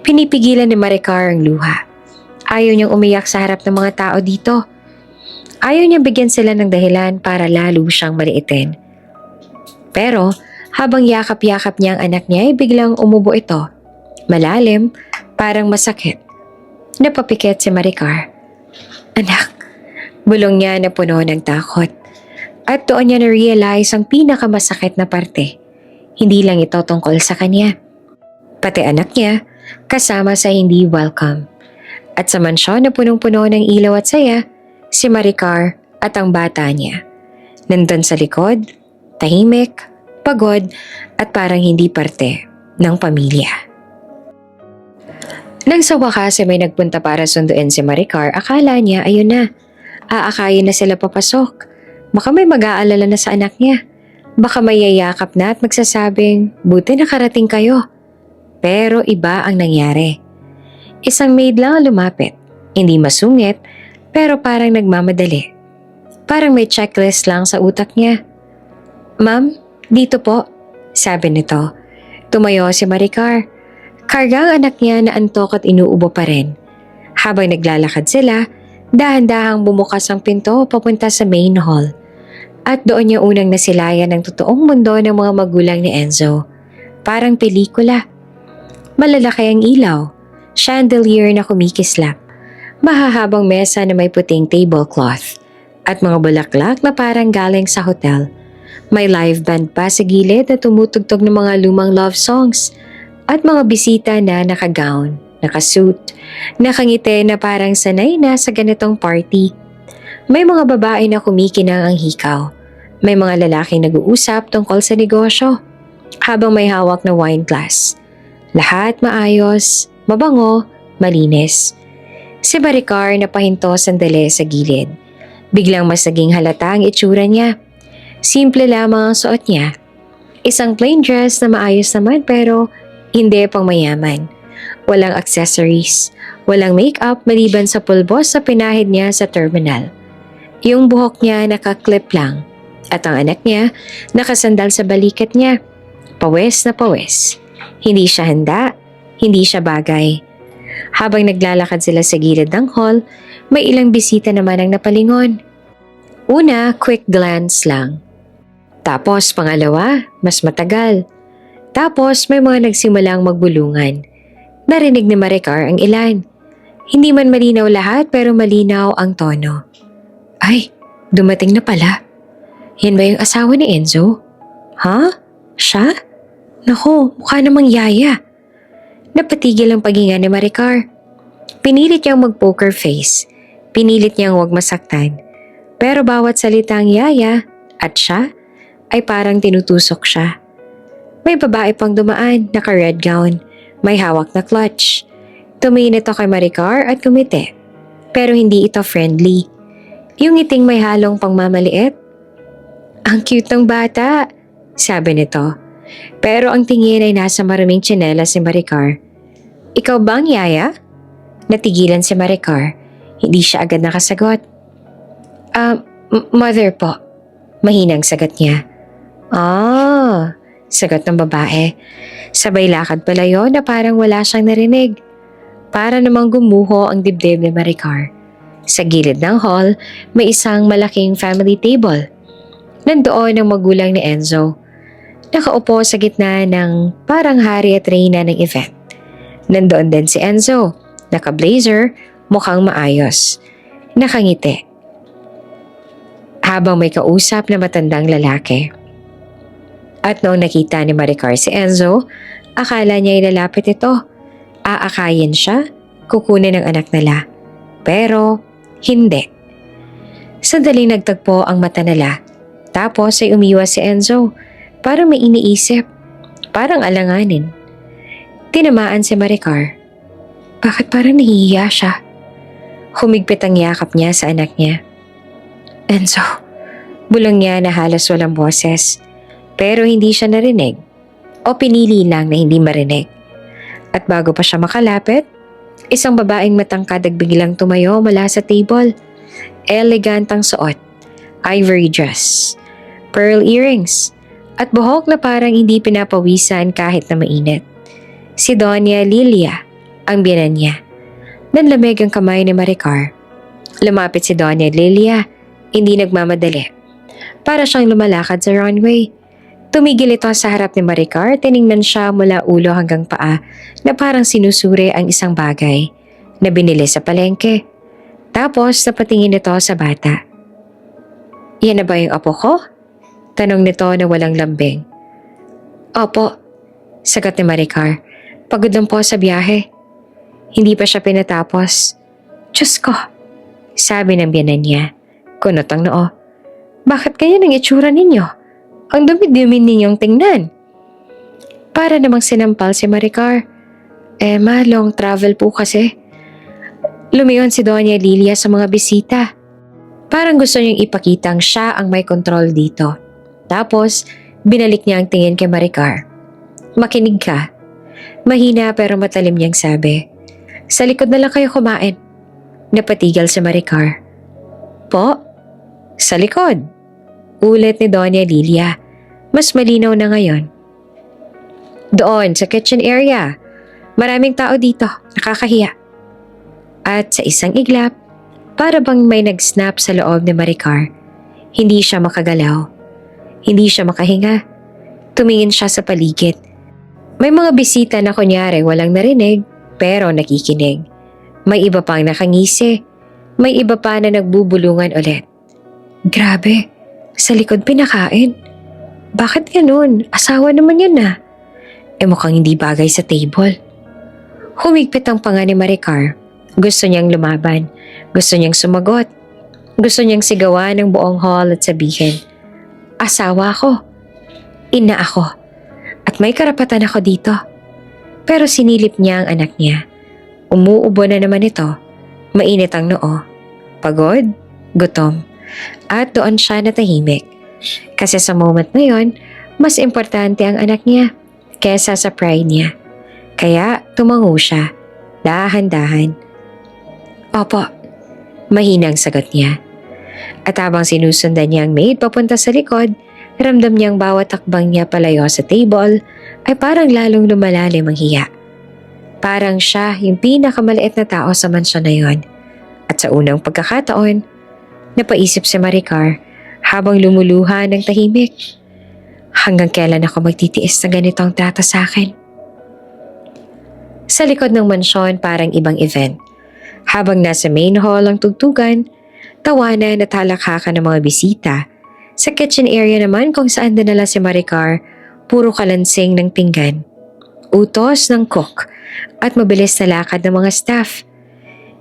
Pinipigilan ni Maricar ang luha. Ayaw niyang umiyak sa harap ng mga tao dito. Ayaw niyang bigyan sila ng dahilan para lalo siyang maliitin. Pero habang yakap-yakap niya ang anak niya ay biglang umubo ito. Malalim, parang masakit. Napapikit si Maricar. Anak, bulong niya na puno ng takot. At doon niya na-realize ang pinakamasakit na parte. Hindi lang ito tungkol sa kanya. Pati anak niya, kasama sa hindi welcome. At sa mansyon na punong-puno ng ilaw at saya, si Maricar at ang bata niya. Nandun sa likod, tahimik, pagod at parang hindi parte ng pamilya. Nang sa wakas ay may nagpunta para sunduin si Maricar, akala niya ayun na. Aakayin na sila papasok. Baka may mag-aalala na sa anak niya. Baka may yayakap na at magsasabing, buti nakarating kayo. Pero iba ang nangyari. Isang maid lang ang lumapit. Hindi masungit, pero parang nagmamadali. Parang may checklist lang sa utak niya. Ma'am, dito po, sabi nito. Tumayo si Maricar. Karga ang anak niya na antok at inuubo pa rin. Habang naglalakad sila, dahan-dahang bumukas ang pinto papunta sa main hall. At doon niya unang nasilayan ang totoong mundo ng mga magulang ni Enzo. Parang pelikula. Malalaki ang ilaw, chandelier na kumikislap, mahahabang mesa na may puting tablecloth, at mga bulaklak na parang galing sa hotel. May live band pa sa gilid na tumutugtog ng mga lumang love songs, at mga bisita na nakagown, nakasuit, nakangiti na parang sanay na sa ganitong party. May mga babae na kumikinang ang hikaw. May mga lalaking nag-uusap tungkol sa negosyo habang may hawak na wine glass. Lahat maayos, mabango, malinis. Si Maricar napahinto sandali sa gilid. Biglang mas naging halata ang itsura niya. Simple lamang ang suot niya. Isang plain dress na maayos naman pero hindi pang mayaman. Walang accessories, walang makeup maliban sa pulbos sa pinahid niya sa terminal. Yung buhok niya nakaklip lang at ang anak niya nakasandal sa balikat niya. Pawis na pawis. Hindi siya handa, hindi siya bagay. Habang naglalakad sila sa gilid ng hall, may ilang bisita naman ang napalingon. Una, quick glance lang. Tapos pangalawa, mas matagal. Tapos may mga nagsimulang magbulungan. Narinig ni Maricar ang ilan. Hindi man malinaw lahat pero malinaw ang tono. Ay, dumating na pala. Yan ba yung asawa ni Enzo? Ha? Siya? Naku, mukha namang yaya. Napatigil ang paghinga ni Maricar. Pinilit niyang mag-poker face. Pinilit niyang huwag masaktan. Pero bawat salitang yaya at siya ay parang tinutusok siya. May babae pang dumaan, naka-red gown. May hawak na clutch. Tumingin ito kay Maricar at kumite. Pero hindi ito friendly. Yung ngiting may halong pangmamaliit. Ang cute ng bata, sabi nito. Pero ang tingin ay nasa maraming tsinelas si Maricar. Ikaw bang yaya? Natigilan si Maricar. Hindi siya agad nakasagot. Mother po. Mahinang sagot niya. Sagot ng babae. Sabay lakad pala yon na parang wala siyang narinig. Para namang gumuho ang dibdib ni Maricar. Sa gilid ng hall, may isang malaking family table. Nandoon ang magulang ni Enzo. Nakaupo sa gitna ng parang hari at reyna ng event. Nandoon din si Enzo, naka-blazer, mukhang maayos. Nakangiti. Habang may kausap na matandang lalaki. At noong nakita ni Maricar si Enzo, akala niya ilalapit ito. Aakayin siya, kukunin ang anak nila. Pero, hindi. Sandaling nagtagpo ang mata nila. Tapos ay umiwas si Enzo. Parang may iniisip. Parang alanganin. Tinamaan si Maricar. Bakit parang nahihiya siya? Humigpit ang yakap niya sa anak niya. Enzo, bulong niya na halos walang boses. Pero hindi siya narinig. O pinili lang na hindi marinig. At bago pa siya makalapit, isang babaeng matangkad ang biglang tumayo mula sa table. Elegantang suot, ivory dress, pearl earrings, at buhok na parang hindi pinapawisan kahit na mainit. Si Doña Lilia, ang biyenan niya. Nanlamig ang kamay ni Maricar. Lumapit si Doña Lilia, hindi nagmamadali. Para siyang lumalakad sa runway. Tumigil ito sa harap ni Maricar, tiningnan siya mula ulo hanggang paa na parang sinusuri ang isang bagay na binili sa palengke. Tapos napatingin ito sa bata. Yan na ba yung apo ko? Tanong nito na walang lambing. Opo, sagot ni Maricar. Pagod lang po sa biyahe. Hindi pa siya pinatapos. Diyos ko, sabi ng biyanan niya. Kunot ang noo. Bakit ganyan ang itsura ninyo? Ang dumi-dumi ninyong tingnan. Para namang sinampal si Maricar. Emma, long travel po kasi. Lumiyon si Doña Lilia sa mga bisita. Parang gusto niyang ipakitang siya ang may kontrol dito. Tapos, binalik niya ang tingin kay Maricar. Makinig ka. Mahina pero matalim niyang sabi. Sa likod na lang kayo kumain. Napatigal si Maricar. Po? Sa likod. Ulit ni Doña Lilia. Mas malinaw na ngayon. Doon, sa kitchen area. Maraming tao dito. Nakakahiya. At sa isang iglap, para bang may nag-snap sa loob ni Maricar. Hindi siya makagalaw. Hindi siya makahinga. Tumingin siya sa paligid. May mga bisita na kunyari walang narinig, pero nakikinig. May iba pang nakangisi. May iba pa na nagbubulungan ulit. Grabe, sa likod pinakain. Bakit ganun? Asawa naman yan na. Mukhang hindi bagay sa table. Humigpit ang panga ni Maricar. Gusto niyang lumaban. Gusto niyang sumagot. Gusto niyang sigawan ng buong hall at sabihin, "Asawa ko, ina ako, at may karapatan ako dito." Pero sinilip niya ang anak niya. Umuubo na naman ito, mainit ang noo, pagod, gutom, at doon siya natahimik. Kasi sa moment na yon, mas importante ang anak niya kesa sa pride niya. Kaya tumango siya, dahan-dahan. "Opo," mahinang sagot niya. At habang sinusundan niya ang maid papunta sa likod, ramdam niyang bawat takbang niya palayo sa table ay parang lalong lumalalim ang hiya. Parang siya yung pinakamaliit na tao sa mansyon na yon. At sa unang pagkakataon, napaisip si Maricar habang lumuluha ng tahimik. Hanggang kailan ako magtitiis na ganito ang trato sa akin? Sa likod ng mansyon parang ibang event. Habang nasa main hall ang tugtugan, tawanan at halakhakan ng mga bisita. Sa kitchen area naman kung saan dinala si Maricar, puro kalansing ng pinggan, utos ng cook at mabilis na lakad ng mga staff.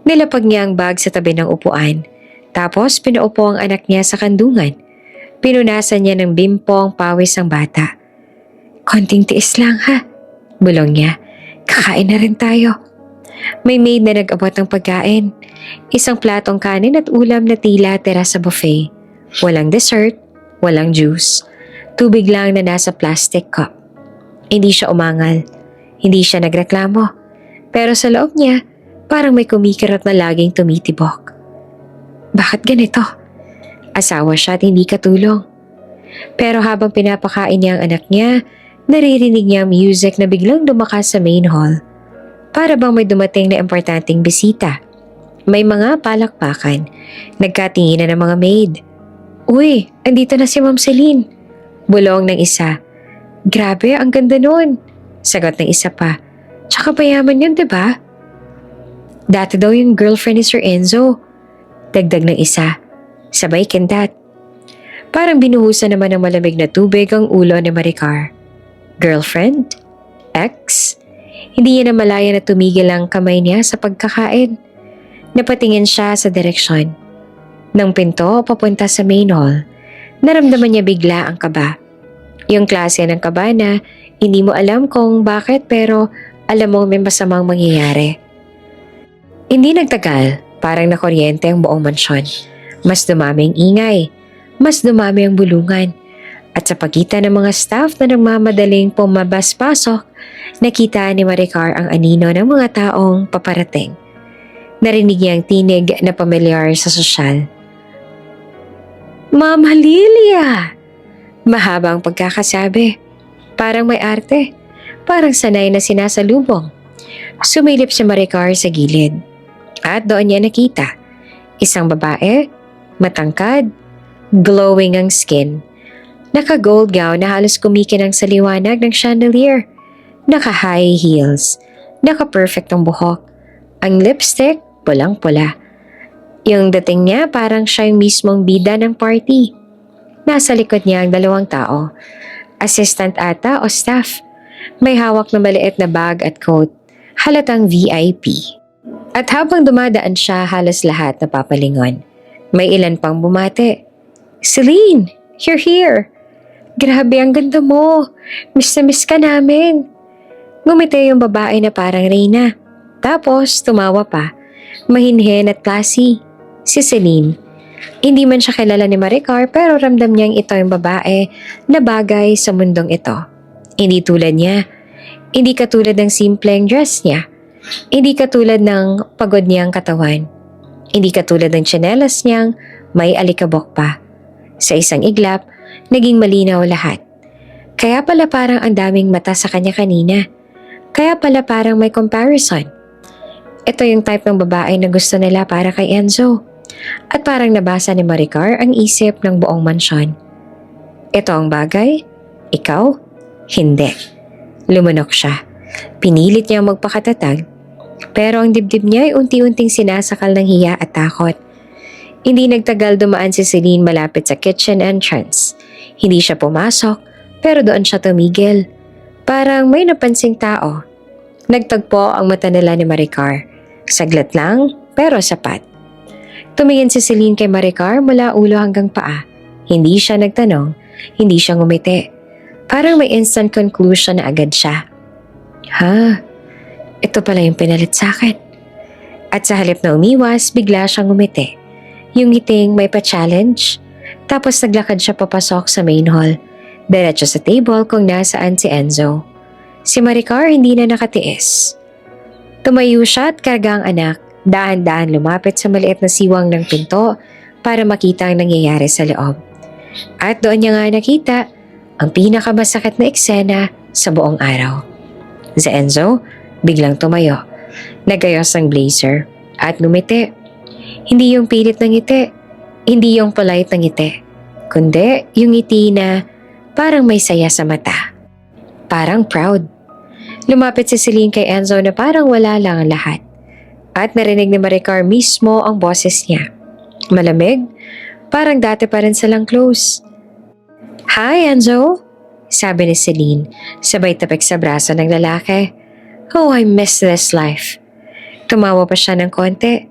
Nilapag niya ang bag sa tabi ng upuan, tapos pinaupo ang anak niya sa kandungan. Pinunasan niya ng bimpong pawis ang bata. "Konting tiis lang ha," bulong niya. "Kakain na rin tayo." May maid na nag-abot ng pagkain. Isang platong kanin at ulam na tila tira sa buffet. Walang dessert, walang juice. Tubig lang na nasa plastic cup. Hindi siya umangal. Hindi siya nagreklamo. Pero sa loob niya, parang may kumikirot na laging tumitibok. Bakit ganito? Asawa siya at hindi katulong. Pero habang pinapakain niya ang anak niya, naririnig niya ang music na biglang lumakas sa main hall. Para bang may dumating na importanteng bisita. May mga palakpakan. Nagkatinginan ng mga maid. "Uy, andito na si Ma'am Celine," bulong ng isa. "Grabe, ang ganda nun," sagot ng isa pa. "Tsaka payaman yun, diba?" "Dati daw yung girlfriend ni Sir Enzo," dagdag ng isa. Sabay kindat. Parang binuhusan naman ng malamig na tubig ang ulo ni Maricar. Girlfriend? Ex? Hindi niya namalaya na tumigil ang kamay niya sa pagkakain. Napatingin siya sa direksyon. Nang pinto papunta sa main hall, naramdaman niya bigla ang kaba. Yung klase ng kaba na hindi mo alam kung bakit pero alam mo may masamang mangyayari. Hindi nagtagal, parang nakuryente ang buong mansyon. Mas dumami ang ingay, mas dumami ang bulungan. At sa pagitan ng mga staff na nagmamadaling pumabas-pasok, nakita ni Maricar ang anino ng mga taong paparating. Narinig niya ang tinig na pamilyar sa sosyal. "Ma'am Lilia!" Mahaba ang pagkakasabi. Parang may arte. Parang sanay na sinasalubong. Sumilip si Maricar sa gilid. At doon niya nakita. Isang babae, matangkad, glowing ang skin. Naka-gold gown na halos kumikinang sa liwanag ng chandelier. Naka-high heels. Naka-perfect ang buhok. Ang lipstick, pulang-pula. Yung dating niya parang siya yung mismong bida ng party. Nasa likod niya ang dalawang tao. Assistant ata o staff. May hawak na maliit na bag at coat. Halatang VIP. At habang dumadaan siya, halos lahat napapalingon. May ilan pang bumate. "Celine, you're here! Grabe, ang ganda mo! Miss na miss ka namin!" Ngumiti yung babae na parang reyna. Tapos tumawa pa. Mahinhin at classy. Si Celine. Hindi man siya kilala ni Maricar pero ramdam niyang ito yung babae na bagay sa mundong ito. Hindi tulad niya. Hindi katulad ng simpleng dress niya. Hindi katulad ng pagod niyang katawan. Hindi katulad ng tsinelas niyang may alikabok pa. Sa isang iglap, naging malinaw lahat. Kaya pala parang ang daming mata sa kanya kanina. Kaya pala parang may comparison. Ito yung type ng babae na gusto nila para kay Enzo. At parang nabasa ni Maricar ang isip ng buong mansyon. Ito ang bagay? Ikaw? Hindi. Lumunok siya. Pinilit niya magpakatatag. Pero ang dibdib niya ay unti-unting sinasakal ng hiya at takot. Hindi nagtagal dumaan si Celine malapit sa kitchen entrance. Hindi siya pumasok, pero doon siya tumigil. Parang may napansing tao. Nagtagpo ang mata nila ni Maricar. Saglit lang, pero sapat. Tumingin si Celine kay Maricar mula ulo hanggang paa. Hindi siya nagtanong, hindi siya ngumiti. Parang may instant conclusion na agad siya. Ha, ito pala yung pinalit sa akin. At sa halip na umiwas, bigla siyang ngumiti. Yung ngiting may pa-challenge. Tapos naglakad siya papasok sa main hall. Diretso sa table kung nasaan si Enzo. Si Maricar hindi na nakatiis. Tumayo siya at karga ang anak. Dahan-dahan lumapit sa maliit na siwang ng pinto para makita ang nangyayari sa loob. At doon niya nga nakita ang pinakamasakit na eksena sa buong araw. Si Enzo biglang tumayo, nagayos ng blazer at ngumiti. Hindi yung pilit na ngiti, hindi yung polite na ngiti, kundi yung ngiti na parang may saya sa mata. Parang proud. Lumapit si Celine kay Enzo na parang wala lang ang lahat. At narinig ni Maricar mismo ang boses niya. Malamig, parang dati pa rin silang close. Hi Enzo, sabi ni Celine, sabay tapik sa braso ng lalaki. Oh, I miss this life. Tumawa pa siya ng konti,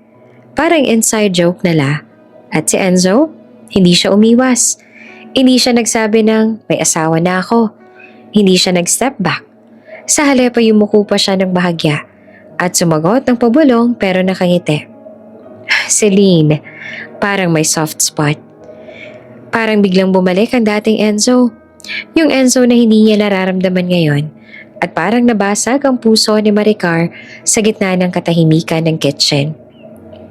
parang inside joke nala. At si Enzo, hindi siya umiwas. Hindi siya nagsabi ng may asawa na ako. Hindi siya nag-step back. Sa halip ay yumuko pa siya ng bahagya at sumagot ng pabulong pero nakangiti. Celine, parang may soft spot. Parang biglang bumalik ang dating Enzo. Yung Enzo na hindi niya nararamdaman ngayon. At parang nabasag ang puso ni Maricar sa gitna ng katahimikan ng kitchen.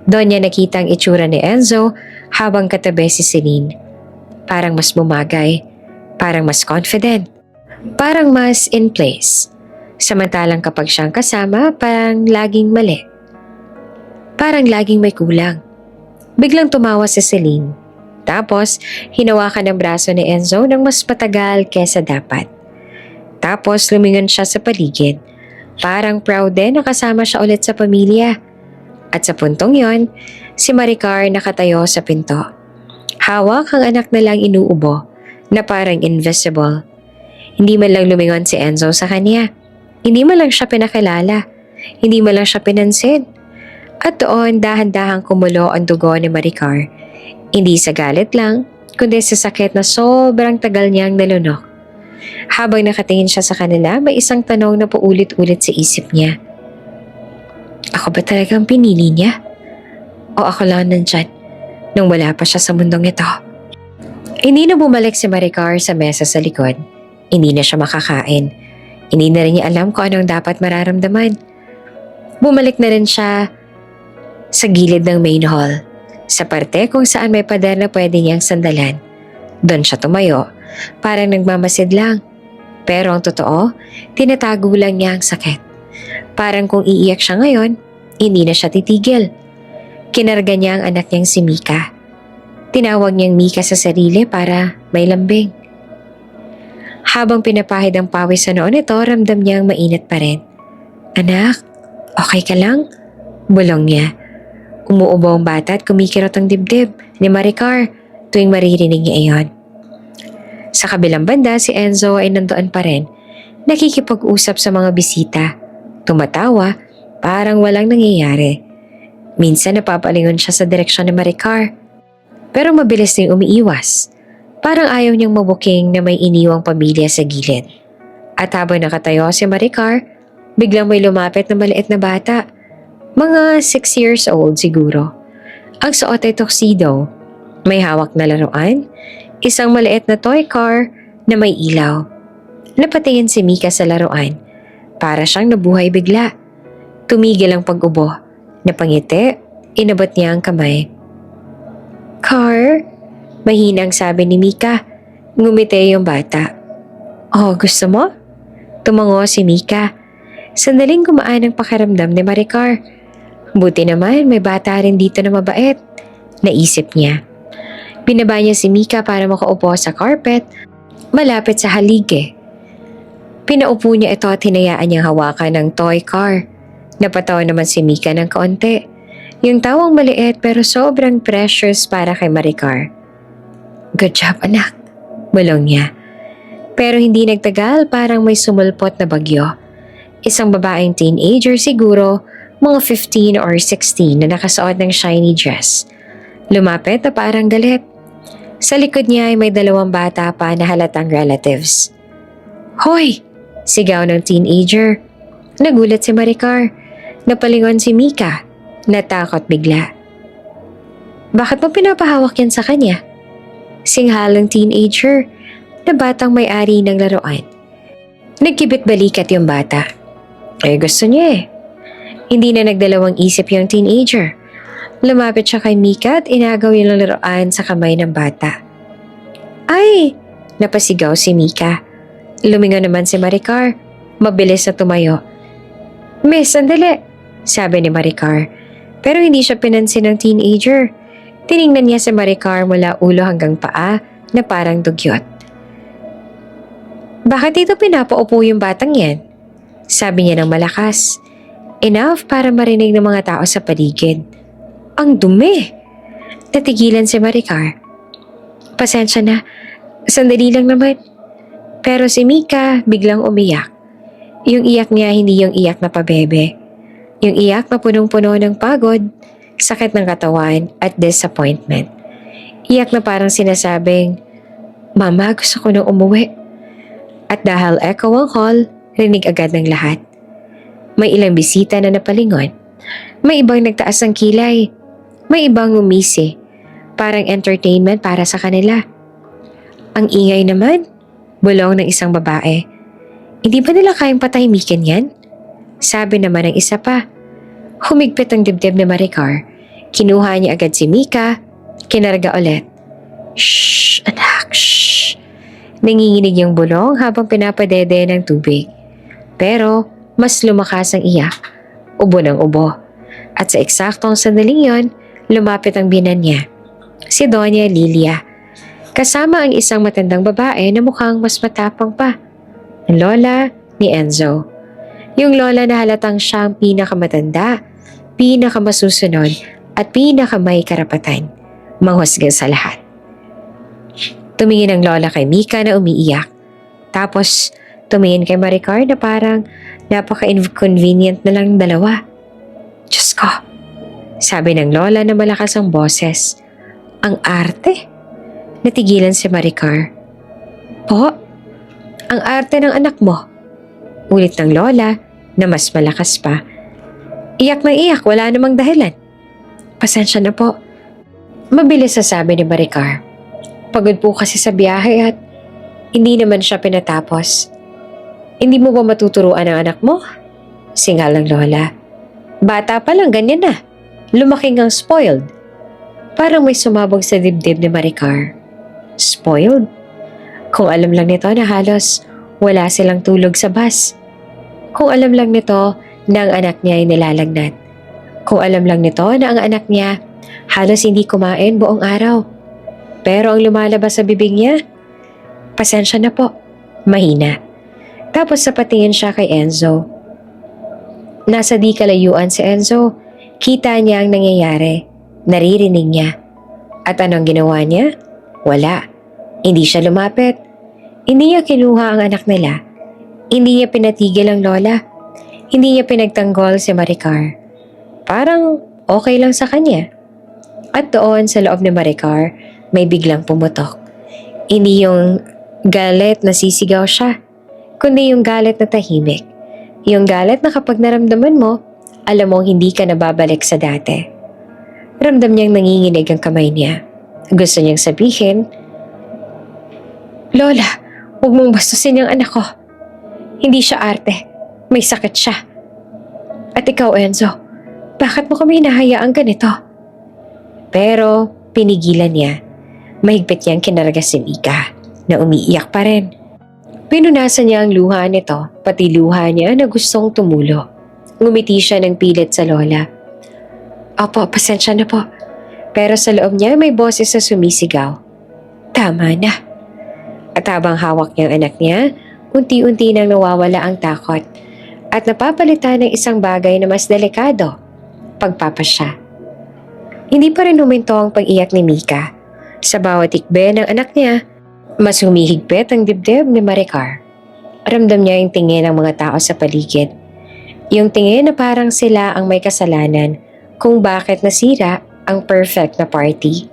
Doon niya nakita ang itsura ni Enzo habang katabi si Celine. Parang mas bumagay, parang mas confident, parang mas in place. Samantalang kapag siyang kasama, parang laging mali. Parang laging may kulang. Biglang tumawa si Celine. Tapos, hinawakan ang braso ni Enzo ng mas matagal kesa dapat. Tapos, lumingon siya sa paligid. Parang proud din na kasama siya ulit sa pamilya. At sa puntong yon, si Maricar nakatayo sa pinto. Hawak ang anak na lang inuubo, na parang invisible. Hindi man lang lumingon si Enzo sa kanya. Hindi man lang siya pinakilala. Hindi man lang siya pinansin. At doon dahan-dahang kumulo ang dugo ni Maricar. Hindi sa galit lang, kundi sa sakit na sobrang tagal niyang nalunok. Habang nakatingin siya sa kanila, may isang tanong na paulit-ulit sa isip niya. Ako ba talagang pinili niya? O ako lang nandyan nung wala pa siya sa mundong ito? Hindi na bumalik si Maricar sa mesa sa likod. Hindi na siya makakain. Hindi na rin niya alam kung anong dapat mararamdaman. Bumalik na rin siya sa gilid ng main hall, sa parte kung saan may pader na pwede niyang sandalan. Doon siya tumayo, parang nagmamasid lang. Pero ang totoo, tinatago lang niya ang sakit. Parang kung iiyak siya ngayon, hindi na siya titigil. Kinarga niya ang anak niyang si Mika. Tinawag niyang Mika sa sarili para may lambing. Habang pinapahid ang pawis sa noon ito, ramdam niyang mainit pa rin. Anak, okay ka lang? Bulong niya. Umuubo ang bata at kumikirot ang dibdib ni Maricar tuwing maririnig niya iyon. Sa kabilang banda, si Enzo ay nandoon pa rin, nakikipag-usap sa mga bisita. Tumatawa, parang walang nangyayari. Minsan napapalingon siya sa direksyon ni Maricar. Pero mabilis ding umiiwas. Parang ayaw niyang mabuking na may iniwang pamilya sa gilid. At habang nakatayo si Maricar, biglang may lumapit na maliit na bata. Mga 6 years old siguro. Ang suot ay tuxedo. May hawak na laruan, isang maliit na toy car na may ilaw. Napatingin si Mika sa laruan. Para siyang nabuhay bigla. Tumigil ang pag-ubo. Napangiti, inabot niya ang kamay. Car? Mahinang sabi ni Mika. Ngumiti yung bata. Oh, gusto mo? Tumango si Mika. Sandaling gumaan ang pakiramdam ni Maricar. Buti naman may bata rin dito na mabait. Naisip niya. Binaba niya si Mika para makaupo sa carpet malapit sa haligi. Pinaupo niya ito at hinayaan niyang hawakan ng toy car. Napatawa naman si Mika ng kaunti. Yung tawang maliit pero sobrang precious para kay Maricar. Good job anak, bulong niya. Pero hindi nagtagal, parang may sumulpot na bagyo. Isang babaeng teenager siguro, mga 15 or 16 na nakasuot ng shiny dress. Lumapit na parang galit. Sa likod niya ay may 2 bata pa na halatang relatives. "Hoy!" sigaw ng teenager. Nagulat si Maricar. Napalingon si Mika. Natakot bigla. "Bakit mo pinapahawak yan sa kanya?" Singhalang teenager na batang may-ari ng laruan. Nagkibit balikat yung bata. Gusto niya eh. Hindi na nagdalawang isip yung teenager. Lumapit siya kay Mika at inagaw yung laruan sa kamay ng bata. "Ay!" napasigaw si Mika. Lumingon naman si Maricar. Mabilis na tumayo. "Miss, sandali!" sabi ni Maricar. Pero hindi siya pinansin ng teenager. Tiningnan niya si Maricar mula ulo hanggang paa na parang dugyot. "Bakit dito pinapaupo yung batang yan?" sabi niya ng malakas. Enough para marinig ng mga tao sa paligid. "Ang dumi!" Natigilan si Maricar. "Pasensya na, sandali lang naman." Pero si Mika biglang umiyak. Yung iyak niya hindi yung iyak na pabebe. Yung iyak na punong-puno ng pagod, sakit ng katawan at disappointment. Iyak na parang sinasabing, "Mama, gusto ko nang umuwi." At dahil echo ang hall, rinig agad ng lahat. May ilang bisita na napalingon. May ibang nagtaas ng kilay. May ibang umisi. Parang entertainment para sa kanila. Ang ingay naman, bulong ng isang babae. "Hindi ba nila kayang patahimikin yan?" sabi naman ng isa pa. Humigpit ang dibdib ni Maricar. Kinuha niya agad si Mika. Kinarga ulit. "Shh, anak, shh." Nanginginig yung bulong habang pinapadede ng tubig. Pero mas lumakas ang iyak. Ubo ng ubo. At sa eksaktong sandaling yon, lumapit ang binan niya. Si Doña Lilia. Kasama ang isang matandang babae na mukhang mas matapang pa. Ang lola ni Enzo. Yung lola na halatang siyang pinakamatanda, pinakamasusunod at pinakamay karapatan. Manghusga sa lahat. Tumingin ang lola kay Mika na umiiyak. Tapos tumingin kay Maricar na parang napaka-inconvenient na lang dalawa. "Diyos ko," sabi ng lola na malakas ang boses. "Ang arte." Natigilan si Maricar. "Po, ang arte ng anak mo." Ulit ng lola na mas malakas pa. Iyak na iyak, wala namang dahilan. "Pasensya na po." Mabilis sasabi ni Maricar. Pagod po kasi sa biyahe at hindi naman siya pinatapos. "Hindi mo ba matuturuan ang anak mo?" Singal ng lola. "Bata pa lang, ganyan na. Lumaking ang spoiled." Parang may sumabog sa dibdib ni Maricar. Spoiled? Kung alam lang nito na halos wala silang tulog sa bus. Kung alam lang nito na ang anak niya ay nilalagnat. Kung alam lang nito na ang anak niya halos hindi kumain buong araw. Pero ang lumalabas sa bibig niya, "Pasensya na po," mahina. Tapos napatingin siya kay Enzo. Nasa di kalayuan si Enzo. Kita niya ang nangyayari. Naririnig niya. At anong ginawa niya? Wala. Hindi siya lumapit. Hindi niya kinuha ang anak nila. Hindi niya pinatigil ang lola. Hindi niya pinagtanggol si Maricar. Parang okay lang sa kanya. At doon sa loob ni Maricar, may biglang pumutok. Hindi yung galit na sisigaw siya, kundi yung galit na tahimik. Yung galit na kapag naramdaman mo, alam mong hindi ka nababalik sa dati. Ramdam niyang nanginginig ang kamay niya. Gusto niyang sabihin, "Lola, huwag mong bastusin yung anak ko. Hindi siya arte. May sakit siya. At ikaw, Enzo, bakit mo kami hinahayaang ganito?" Pero pinigilan niya. Mahigpit niyang kinarga si Mika na umiiyak pa rin. Pinunasan niya ang luha nito, pati luha niya na gustong tumulo. Ngumiti siya ng pilit sa lola. "Opo, pasensya na po." Pero sa loob niya may boses na sumisigaw. "Tama na." At habang hawak niya ang anak niya, unti-unti nang nawawala ang takot at napapalitan ng isang bagay na mas delikado, pagpapasya. Hindi pa rin huminto ang pag-iyak ni Mika. Sa bawat ikbe ng anak niya, mas humihigpit ang dibdib ni Maricar. Ramdam niya yung tingin ng mga tao sa paligid. Yung tingin na parang sila ang may kasalanan kung bakit nasira ang perfect na party.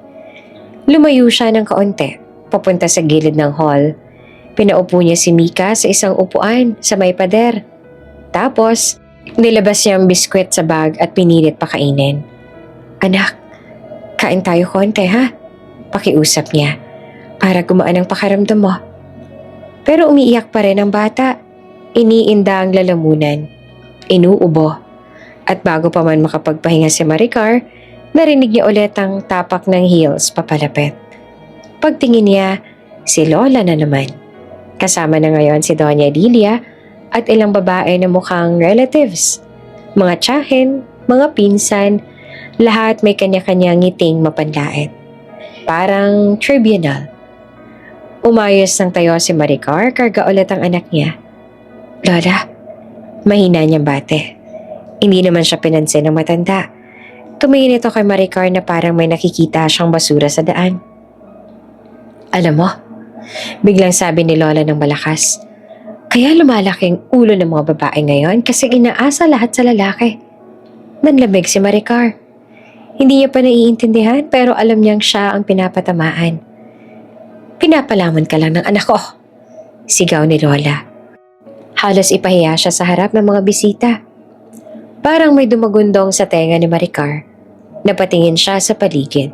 Lumayo siya ng kaunti, papunta sa gilid ng hall. Pinaupo niya si Mika sa isang upuan sa may pader. Tapos, nilabas niya ang biskwit sa bag at pinilit pakainin. "Anak, kain tayo konti ha?" Pakiusap niya para gumaan ang pakaramdam mo. Pero umiiyak pa rin ang bata. Iniinda ang lalamunan. Inuubo. At bago pa man makapagpahinga si Maricar, narinig niya ulit ang tapak ng heels papalapit. Pagtingin niya, si Lola na naman. Kasama na ngayon si Doña Lilia at ilang babae na mukhang relatives. Mga tiyahin, mga pinsan, lahat may kanya-kanyang ngiting mapanlait. Parang tribunal. Umayos ng tayo si Maricar, karga ulit ang anak niya. "Lola," mahina niyang bate. Hindi naman siya pinansin ng matanda. Tumingin ito kay Maricar na parang may nakikita siyang basura sa daan. "Alam mo," biglang sabi ni Lola ng malakas, "kaya lumalaki ang ulo ng mga babae ngayon kasi inaasa lahat sa lalaki." Nanlamig si Maricar. Hindi niya pa naiintindihan pero alam niyang siya ang pinapatamaan. "Pinapalamon ka lang ng anak ko," sigaw ni Lola. Halos ipahiya siya sa harap ng mga bisita. Parang may dumagundong sa tenga ni Maricar. Napatingin siya sa paligid.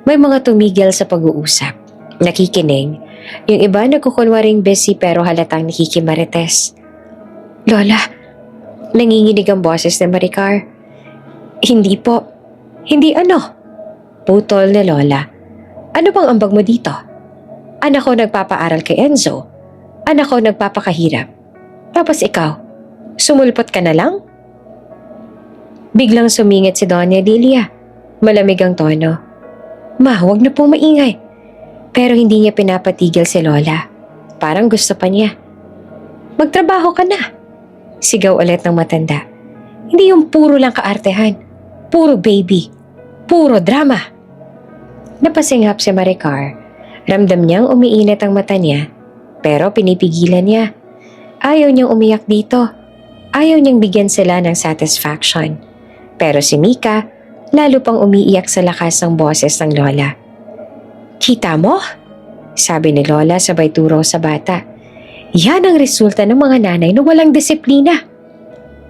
May mga tumigil sa pag-uusap. Nakikinig. Yung iba nagkukunwaring busy pero halatang nakikimarites. "Lola," nanginginig ang boses ni Maricar. "Hindi po." "Hindi ano?" Putol ni Lola. "Ano bang ambag mo dito? Anak ko nagpapaaral kay Enzo. Anak ko nagpapakahirap. Tapos ikaw, sumulpot ka na lang?" Biglang sumingit si Doña Lilia. Malamig ang tono. "Ma, huwag na pong maingay." Pero hindi niya pinapatigil si Lola. Parang gusto pa niya. "Magtrabaho ka na," sigaw ulit ng matanda. "Hindi yung puro lang kaartehan. Puro baby. Puro drama." Napasinghap si Maricar. Ramdam niyang umiinit ang mata niya. Pero pinipigilan niya. Ayaw niyang umiyak dito. Ayaw niyang bigyan sila ng satisfaction. Pero si Mika, lalo pang umiiyak sa lakas ng boses ng Lola. "Kita mo?" sabi ni Lola sabay turo sa bata. "Yan ang resulta ng mga nanay na walang disiplina.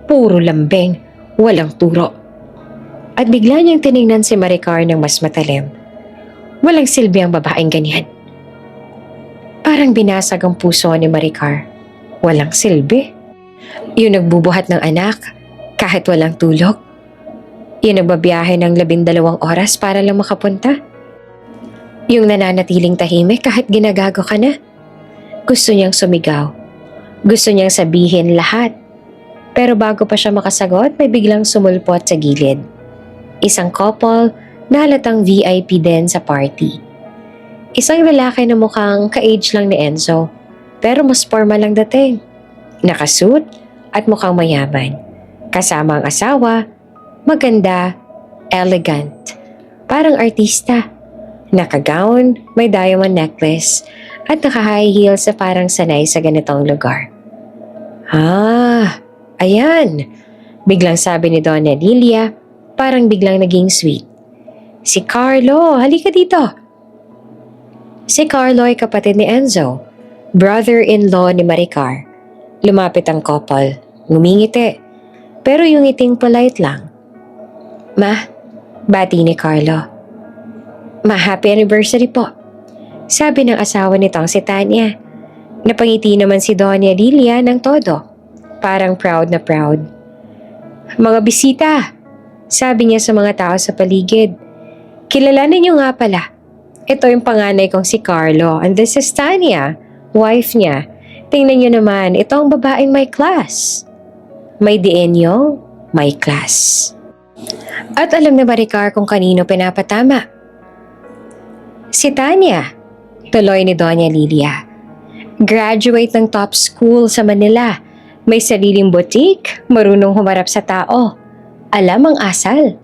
Puro lambeng, walang turo." At bigla niyang tiningnan si Maricar ng mas matalim. Walang silbi ang babaeng ganyan. Parang binasag ang puso ni Maricar. Walang silbi. Yung nagbubuhat ng anak, kahit walang tulog. Yung nagbabiyahe ng 12 oras para lang makapunta. Yung nananatiling tahimik kahit ginagago ka na. Gusto niyang sumigaw. Gusto niyang sabihin lahat. Pero bago pa siya makasagot, may biglang sumulpot sa gilid. Isang couple na halatang VIP din sa party. Isang lalaki na mukhang ka-age lang ni Enzo, pero mas formal lang dating. Nakasuit at mukhang mayaman. Kasama ang asawa, maganda, elegant. Parang artista. Naka-gown, may diamond necklace, at naka-high heels sa parang sanay sa ganitong lugar. "Ah, ayan," biglang sabi ni Doña Lilia, parang biglang naging sweet. "Si Carlo, halika dito." Si Carlo ay kapatid ni Enzo, brother-in-law ni Maricar. Lumapit ang couple, ngumingiti, pero yung ngiting polite lang. "Ma," bati ni Carlo. "Ma, happy anniversary po," sabi ng asawa nitong si Tanya. Napangiti naman si Doña Lilia ng todo, parang proud na proud. "Mga bisita," sabi niya sa mga tao sa paligid. "Kilalanin niyo nga pala. Ito yung panganay kong si Carlo and this is Tanya, wife niya. Tingnan niyo naman, ito ang babaeng may class. May dienyo, may class." At alam na Maricar kung kanino pinapatama. Si Tanya, tuloy ni Doña Lilia. Graduate ng top school sa Manila. May sariling boutique, marunong humarap sa tao. Alam ang asal.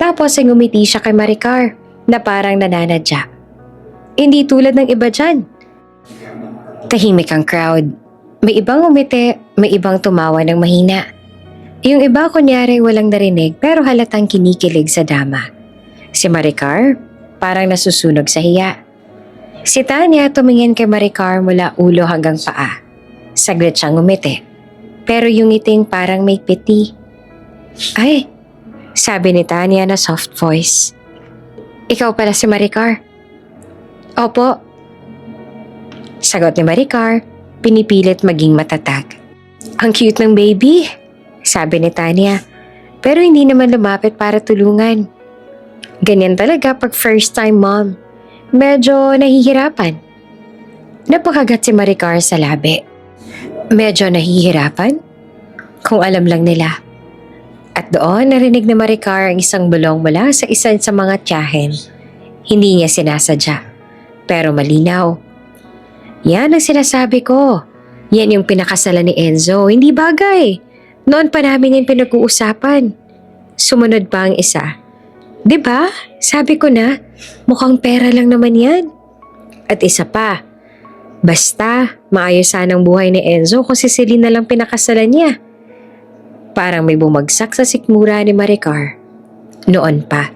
Tapos ay ngumiti siya kay Maricar na parang nananadya. Hindi tulad ng iba dyan. Tahimik ang crowd. May ibang umiti, may ibang tumawa ng mahina. Yung iba kunyari walang narinig pero halatang kinikilig sa drama. Si Maricar, parang nasusunog sa hiya. Si Tanya tumingin kay Maricar mula ulo hanggang paa. Saglit siyang umiti. Pero yung ngiting parang may piti. Ay, sabi ni Tanya na soft voice. Ikaw pala si Maricar. Opo. Sagot ni Maricar, pinipilit maging matatag. Ang cute ng baby, sabi ni Tanya. Pero hindi naman lumapit para tulungan. Ganyan talaga pag first time mom. Medyo nahihirapan. Napakagat si Maricar sa labi. Medyo nahihirapan? Kung alam lang nila. At doon narinig ni Maricar ang isang bulong mula sa isa sa mga tiyahin. Hindi niya sinasadya. Pero malinaw. Yan ang sinasabi ko. Yan yung pinakasalan ni Enzo. Hindi bagay. Noon pa namin yung pinag-uusapan. Sumunod pa ang isa. 'Di ba? Sabi ko na, mukhang pera lang naman yan. At isa pa, basta maayos sanang buhay ni Enzo kung si Celine na lang pinakasalan niya. Parang may bumagsak sa sikmura ni Maricar. Noon pa.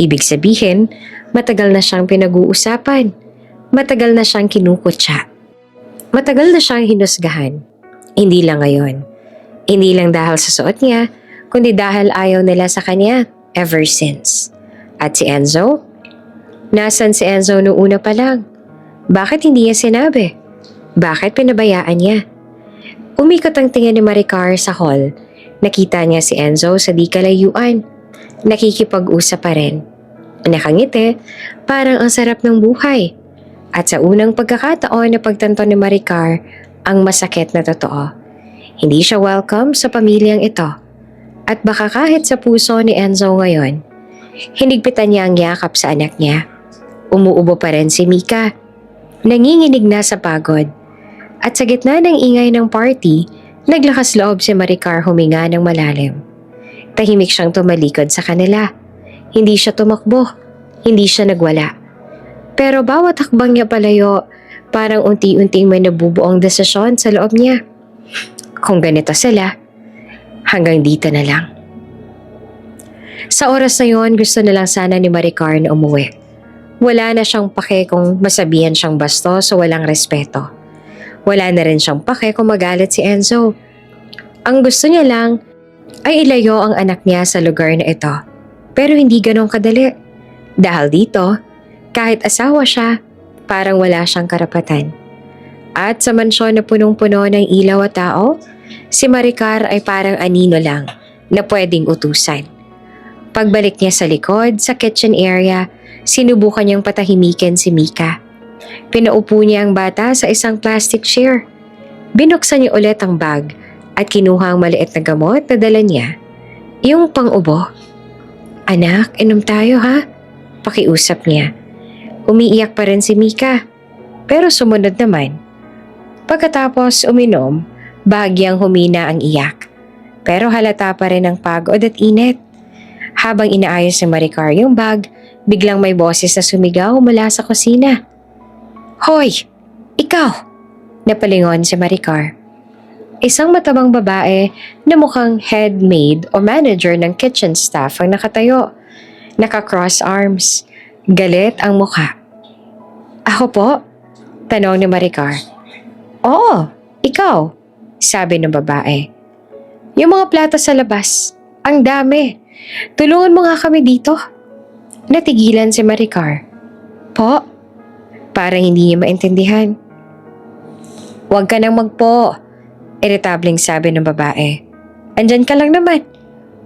Ibig sabihin, matagal na siyang pinag-uusapan. Matagal na siyang kinukutya. Matagal na siyang hinusgahan. Hindi lang ngayon. Hindi lang dahil sa suot niya, kundi dahil ayaw nila sa kanya ever since. At si Enzo? Nasaan si Enzo noong una pa lang? Bakit hindi niya sinabi? Bakit pinabayaan niya? Umikot ang tingin ni Maricar sa hall. Nakita niya si Enzo sa di kalayuan. Nakikipag-usap pa rin. Nakangiti, parang ang sarap ng buhay. At sa unang pagkakataon na pagtanto ni Maricar, ang masakit na totoo. Hindi siya welcome sa pamilyang ito. At baka kahit sa puso ni Enzo ngayon, hinigpitan niya ang yakap sa anak niya. Umuubo pa rin si Mika. Nanginginig na sa pagod. At sa gitna ng ingay ng party, naglakas loob si Maricar huminga ng malalim. Tahimik siyang tumalikod sa kanila. Hindi siya tumakbo. Hindi siya nagwala. Pero bawat hakbang niya palayo, parang unti-unting may nabubuong desisyon sa loob niya. Kung ganito sila, hanggang dito na lang. Sa oras na yon, gusto na lang sana ni Maricar na umuwi. Wala na siyang pake kung masabihan siyang bastos o walang respeto. Wala na rin siyang pake kung magalit si Enzo. Ang gusto niya lang ay ilayo ang anak niya sa lugar na ito. Pero hindi ganun kadali. Dahil dito, kahit asawa siya, parang wala siyang karapatan. At sa mansyon na punong-puno ng ilaw at tao, si Maricar ay parang anino lang na pwedeng utusan. Pagbalik niya sa likod, sa kitchen area, sinubukan niyang patahimikin si Mika. Pinaupo niya ang bata sa isang plastic chair. Binuksan niya ulit ang bag at kinuha ang maliit na gamot na dala niya. Yung pang-ubo. Anak, inom tayo ha? Pakiusap niya. Umiiyak pa rin si Mika. Pero sumunod naman. Pagkatapos uminom, bahagyang humina ang iyak. Pero halata pa rin ang pagod at init. Habang inaayos ni Maricar yung bag, biglang may boses na sumigaw mula sa kusina. Hoy! Ikaw! Napalingon si Maricar. Isang matabang babae na mukhang head maid o manager ng kitchen staff ang nakatayo. Naka-cross arms. Galit ang mukha. Ako po? Tanong ni Maricar. Oo, ikaw, sabi ng babae. Yung mga plato sa labas, ang dami. Tulungan mo nga kami dito. Natigilan si Maricar. Po? Parang hindi niya maintindihan. Huwag ka nang magpo. Iritableng sabi ng babae. Andyan ka lang naman.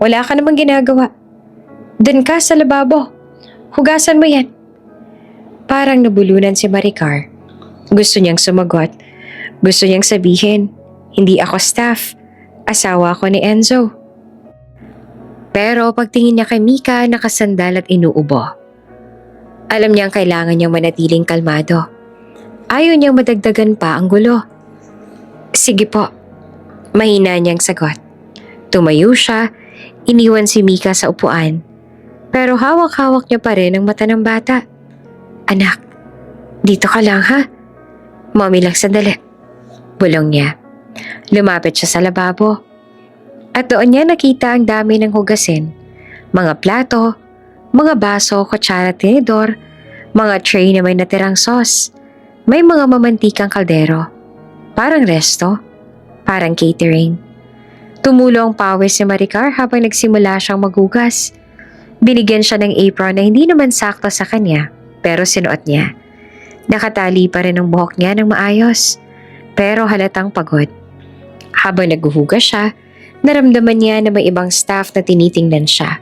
Wala ka namang ginagawa. Doon ka sa lababo. Hugasan mo yan. Parang nabulunan si Maricar. Gusto niyang sumagot. Gusto niyang sabihin, hindi ako staff. Asawa ko ni Enzo. Pero pagtingin niya kay Mika, nakasandal at inuubo. Alam niyang kailangan niyang manatiling kalmado. Ayaw niyang madagdagan pa ang gulo. Sige po. Mahina niyang sagot. Tumayo siya, iniwan si Mika sa upuan. Pero hawak-hawak niya pa rin ang mata ng bata. Anak, dito ka lang ha? Mommy lang sandali. Bulong niya. Lumapit siya sa lababo. At doon niya nakita ang dami ng hugasin, mga plato, Mga baso, kutsara, tinidor, mga tray na may natirang sauce. May mga mamantikang kaldero. Parang resto, parang catering. Tumulo ang pawis ni Maricar habang nagsimula siyang maghugas. Binigyan siya ng apron na hindi naman sakto sa kanya, pero sinuot niya. Nakatali pa rin ang buhok niya ng maayos, pero halatang pagod. Habang naghuhugas siya, naramdaman niya na may ibang staff na tinitingnan siya.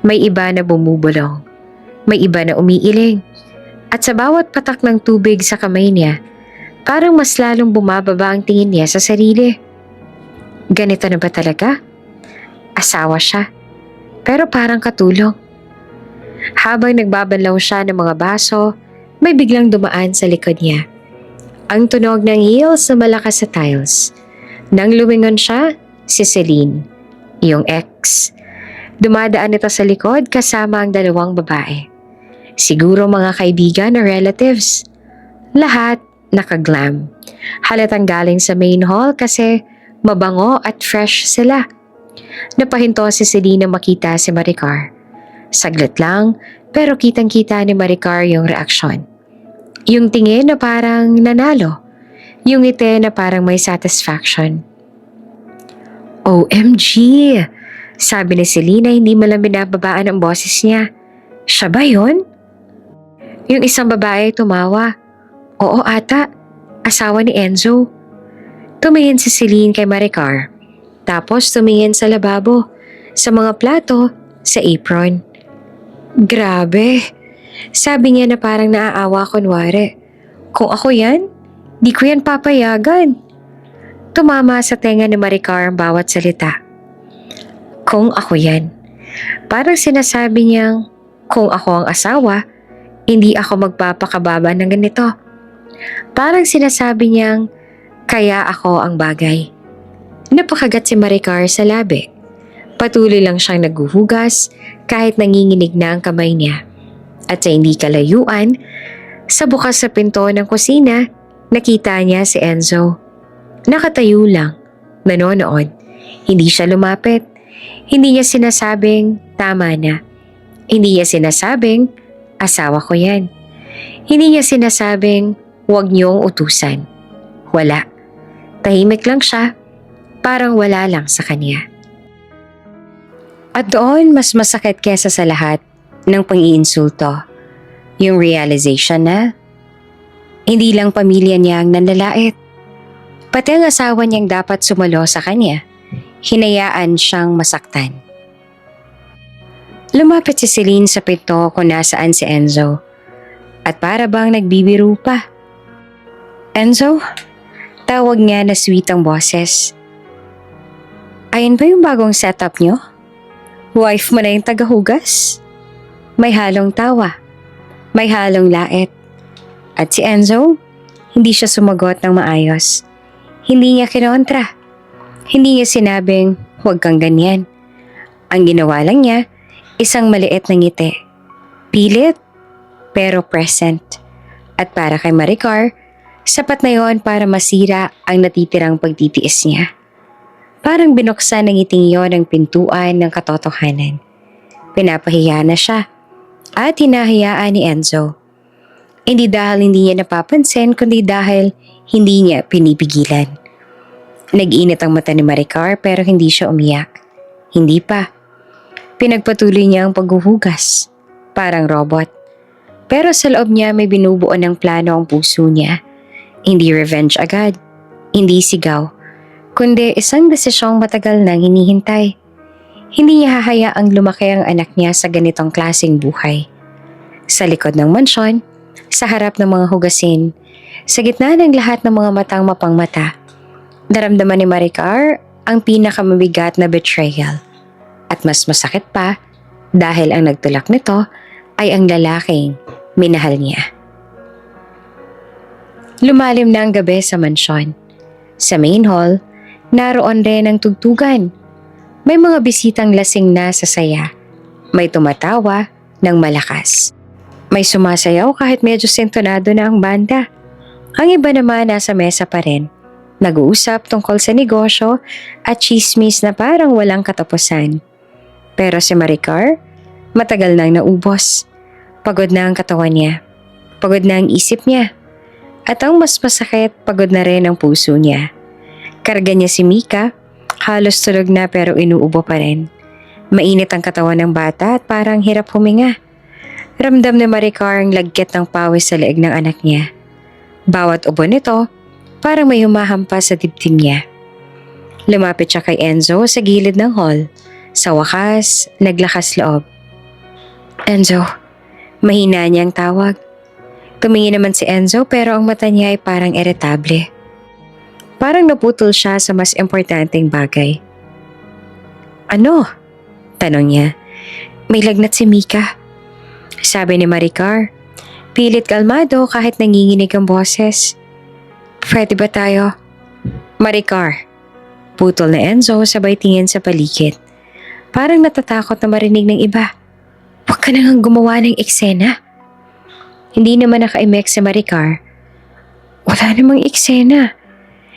May iba na bumubulong, may iba na umiiling, at sa bawat patak ng tubig sa kamay niya, parang mas lalong bumababa ang tingin niya sa sarili. Ganito na ba talaga? Asawa siya, pero parang katulong. Habang nagbabanlaw siya ng mga baso, may biglang dumaan sa likod niya. Ang tunog ng heels na malakas sa tiles. Nang lumingon siya, si Celine, iyong ex. Dumadaan ito sa likod kasama ang dalawang babae. Siguro mga kaibigan o relatives. Lahat nakaglam. Halatang galing sa main hall kasi mabango at fresh sila. Napahinto si Celine na makita si Maricar. Saglit lang, pero kitang-kita ni Maricar yung reaksyon. Yung tingin na parang nanalo. Yung ngiti na parang may satisfaction. OMG! Sabi ni Celine na hindi malang binababaan ang boses niya. Siya ba yun? Yung isang babae tumawa. Oo ata, asawa ni Enzo. Tumingin si Celine kay Maricar. Tapos tumingin sa lababo, sa mga plato, sa apron. Grabe. Sabi niya na parang naaawa kunwari. Kung ako yan, di ko yan papayagan. Tumama sa tenga ni Maricar ang bawat salita. Kung ako yan. Parang sinasabi niyang, kung ako ang asawa, hindi ako magpapakababa ng ganito. Parang sinasabi niyang, kaya ako ang bagay. Napakagat si Maricar sa labi. Patuloy lang siyang naghuhugas kahit nanginginig na ang kamay niya. At sa hindi kalayuan, sa bukas sa pinto ng kusina, nakita niya si Enzo. Nakatayo lang, nanonood. Hindi siya lumapit. Hindi niya sinasabing, tama na. Hindi niya sinasabing, asawa ko yan. Hindi niya sinasabing, huwag niyong utusan. Wala. Tahimik lang siya, parang wala lang sa kanya. At doon mas masakit kesa sa lahat ng pang-iinsulto. Yung realization na hindi lang pamilya niya ang nanlalait. Pati ang asawa niyang dapat sumalo sa kanya, hinayaan siyang masaktan. Lumapit si Celine sa pinto kung nasaan si Enzo. At para bang nagbibiro pa. Enzo? Tawag niya na sweet ang boses. Ayun ba yung bagong setup niyo? Wife mo na yung tagahugas? May halong tawa. May halong lait. At si Enzo, hindi siya sumagot ng maayos. Hindi niya kinontra. Hindi niya sinabing, huwag kang ganyan. Ang ginawa lang niya, isang maliit na ngiti. Pilit, pero present. At para kay Maricar, sapat na yon para masira ang natitirang pagtitiis niya. Parang binuksan ng ngiting yon ang pintuan ng katotohanan. Pinapahiya na siya at hinahayaan ni Enzo. Hindi dahil hindi niya napapansin kundi dahil hindi niya pinipigilan. Nag-init ang mata ni Maricar pero hindi siya umiyak. Hindi pa. Pinagpatuloy niya ang paghuhugas. Parang robot. Pero sa loob niya may binubuo ng plano ang puso niya. Hindi revenge agad, hindi sigaw, kundi isang desisyong matagal nang hinihintay. Hindi niya hahayaang lumaki ang anak niya sa ganitong klaseng buhay. Sa likod ng mansyon, sa harap ng mga hugasin, sa gitna ng lahat ng mga matang mapangmata, naramdaman ni Maricar ang pinakamabigat na betrayal. At mas masakit pa dahil ang nagtulak nito ay ang lalaking minahal niya. Lumalim na ang gabi sa mansyon. Sa main hall, naroon rin ang tugtugan. May mga bisitang lasing na sa saya. May tumatawa ng malakas. May sumasayaw kahit medyo sentonado na ang banda. Ang iba naman nasa mesa pa rin. Nag-uusap tungkol sa negosyo at chismis na parang walang katapusan. Pero si Maricar, Matagal nang naubos. Pagod na ang katawan niya. Pagod na ang isip niya. At ang mas masakit, pagod na rin ang puso niya. Karga niya si Mika, halos tulog na pero inuubo pa rin. Mainit ang katawan ng bata at parang hirap huminga. Ramdam ni Maricar ang lagkit ng pawis sa leeg ng anak niya. Bawat ubo nito, parang may humahampas sa dibdib niya. Lumapit siya kay Enzo sa gilid ng hall. Sa wakas, naglakas loob. Enzo, mahina niyang tawag. Tumingin naman si Enzo pero ang mata niya ay parang iritable. Parang naputol siya sa mas importanteng bagay. Ano? Tanong niya. May lagnat si Mika. Sabi ni Maricar. Pilit kalmado kahit nanginginig ang boses. Pwede ba tayo? Maricar. Putol na Enzo sabay tingin sa paligid. Parang natatakot na marinig ng iba. Huwag ka nang gumawa ng eksena. Hindi naman nakaimek si Maricar. Wala namang eksena.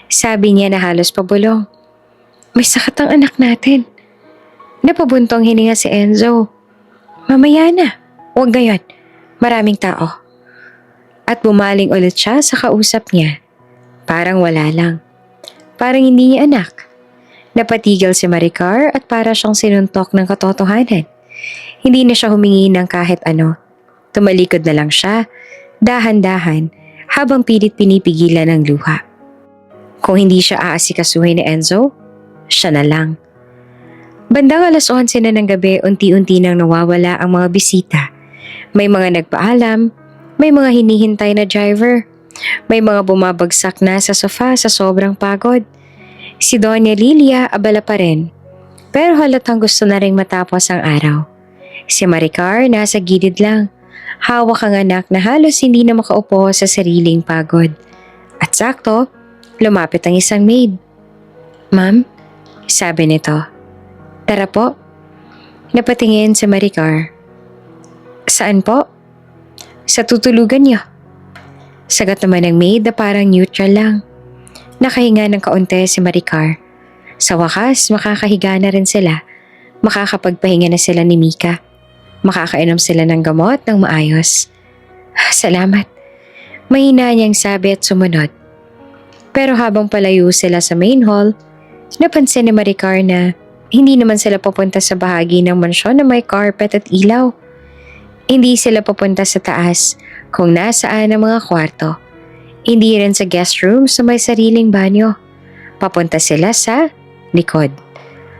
Sabi niya na halos pabulong. May sakit ang anak natin. Napabuntong hininga si Enzo. Mamaya na. Huwag ngayon. Maraming tao. At bumaling ulit siya sa kausap niya. Parang wala lang. Parang hindi niya anak. Napatigil si Maricar at para siyang sinuntok ng katotohanan. Hindi na siya humingi ng kahit ano. Tumalikod na lang siya, dahan-dahan, habang pilit pinipigilan ng luha. Kung hindi siya aasikasuhin ni Enzo, siya na lang. Bandang 11:00 na ng gabi, unti-unti nang nawawala ang mga bisita. May mga nagpaalam, may mga hinihintay na driver, may mga bumabagsak na sa sofa sa sobrang pagod. Si Doña Lilia abala pa rin, pero halatang gusto na ring matapos ang araw. Si Maricar nasa gilid lang, hawak ang anak na halos hindi na makaupo sa sariling pagod. At sakto, lumapit ang isang maid. Ma'am, sabi nito. Tara po. Napatingin si Maricar. Saan po? Sa tutulugan niyo. Sagot naman ng maid na parang neutral lang. Nakahinga ng kaunti si Maricar. Sa wakas, makakahiga na rin sila. Makakapagpahinga na sila ni Mika. Makakainom sila ng gamot ng maayos. Salamat. Mahina niyang sabi at sumunod. Pero habang palayo sila sa main hall, napansin ni Maricar na hindi naman sila papunta sa bahagi ng mansyon na may carpet at ilaw. Hindi sila papunta sa taas kung nasaan ang mga kwarto. Hindi rin sa guest room sa may sariling banyo. Papunta sila sa likod.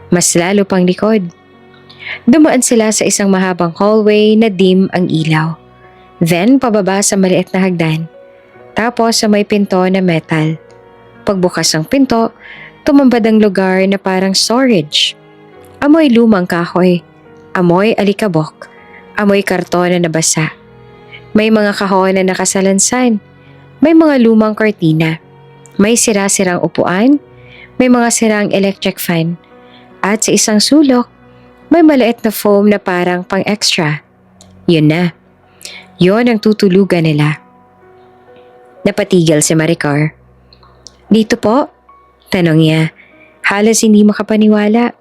Mas lalo pang likod. Dumaan sila sa isang mahabang hallway na dim ang ilaw. Then pababa sa maliit na hagdan. Tapos sa may pinto na metal. Pagbukas ng pinto, tumambad ang lugar na parang storage. Amoy lumang kahoy. Amoy alikabok. Amoy karton na nabasa. May mga kahon na nakasalansan. May mga lumang kortina. May sira-sirang upuan. May mga sirang electric fan. At sa isang sulok, may maliit na foam na parang pang-extra. Yun na. Yun ang tutulugan nila. Napatigil si Maricar. Dito po? Tanong niya. Halos hindi makapaniwala.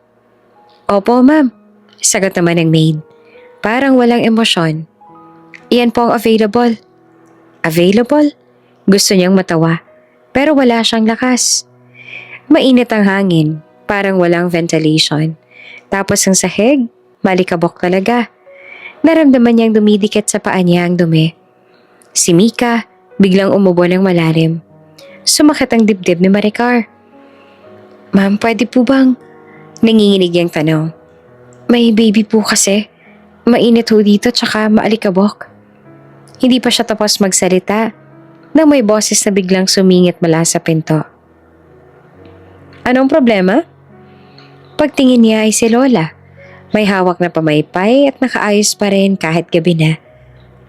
Opo, ma'am. Sagot naman ng maid. Parang walang emosyon. Iyan po ang available. Available? Gusto niyang matawa. Pero wala siyang lakas. Mainit ang hangin. Parang walang ventilation. Tapos ang sahig, malikabok talaga. Naramdaman niyang dumidikit sa paa niya ang dumi. Si Mika, biglang umubo ng malalim. Sumakit ang dibdib ni Maricar. Ma'am, pwede po bang? Nanginginig yung tanong. May baby po kasi. Mainit ho dito tsaka maalikabok. Hindi pa siya tapos magsalita nang may boses na biglang sumingit mula sa pinto. Anong problema? Pagtingin niya ay si Lola. May hawak na pamaypay at nakaayos pa rin kahit gabi na.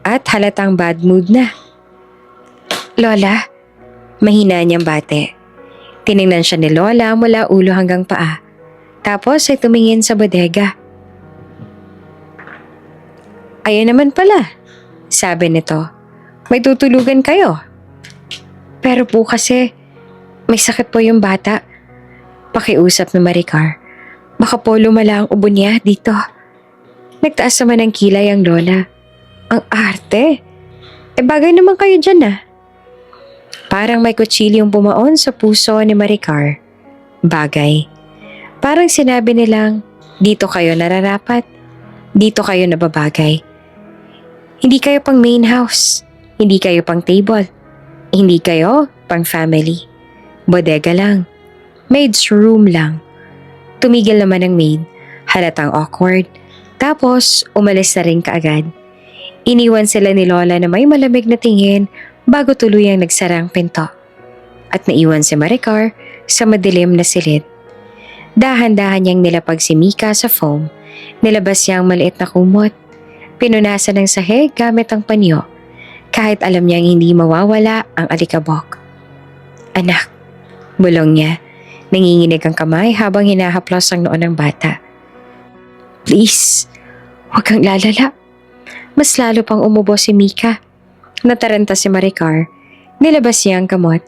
At halatang bad mood na. Lola, mahina niyang bate. Tiningnan siya ni Lola mula ulo hanggang paa. Tapos ay tumingin sa bodega. Ayun naman pala, sabi nito. May tutulugan kayo. Pero po kasi, may sakit po yung bata. Pakiusap ni Maricar. Baka po lumala ang ubo niya dito. Nagtaas naman ng kilay ang lola. Ang arte. Bagay naman kayo dyan ah. Parang may kutsilyong bumaon sa puso ni Maricar. Bagay. Parang sinabi nilang, dito kayo nararapat. Dito kayo nababagay. Hindi kayo pang main house. Hindi kayo pang table. Hindi kayo pang family. Bodega lang. Maid's room lang. Tumigil naman ang maid. Halatang awkward. Tapos umalis na rin kaagad. Iniwan sila ni Lola na may malamig na tingin bago tuluyang nagsarang pinto. At naiwan si Maricar sa madilim na silid. Dahan-dahan niyang nilapag si Mika sa foam. Nilabas niya ang maliit na kumot. Pinunasan ng sahig gamit ang panyo. Kahit alam niyang hindi mawawala ang alikabok. Anak, bulong niya. Nanginginig ang kamay habang hinahaplos ang noon ng bata. Please, huwag kang lalala. Mas lalo pang umubo si Mika. Nataranta si Maricar. Nilabas niya ang kamot.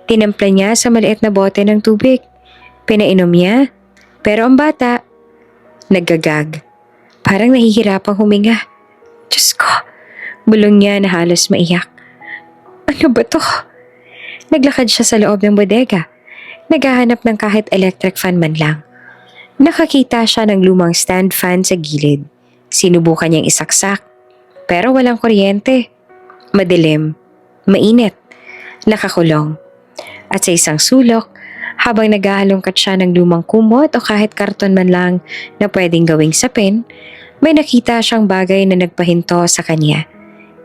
Tinampla niya sa maliit na bote ng tubig. Pinainom niya. Pero ang bata, naggagag. Parang nahihirapang huminga. Diyos ko, bulong niya na halos maiyak. Ano ba to? Naglakad siya sa loob ng bodega. Naghahanap ng kahit electric fan man lang. Nakakita siya ng lumang stand fan sa gilid. Sinubukan niyang isaksak. Pero walang kuryente. Madilim. Mainit. Nakakulong. At sa isang sulok, habang naghahalongkat siya ng lumang kumot o kahit karton man lang na pwedeng gawing sapin, may nakita siyang bagay na nagpahinto sa kanya.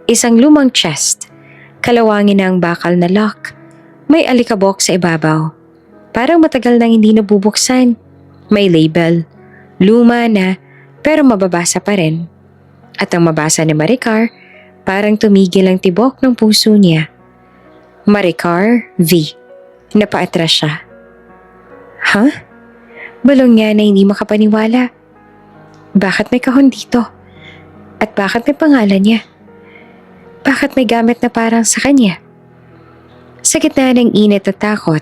Isang lumang chest. Kalawangin na ang bakal na lock. May alikabok sa ibabaw. Parang matagal nang hindi nabubuksan. May label. Luma na pero mababasa pa rin. At ang mabasa ni Maricar, parang tumigil ang tibok ng puso niya. Maricar V. Napaatras siya. Huh? Bulong niya na hindi makapaniwala. Bakit may kahon dito? At bakit may pangalan niya? Bakit may gamit na parang sa kanya? Sa gitna ng init at takot,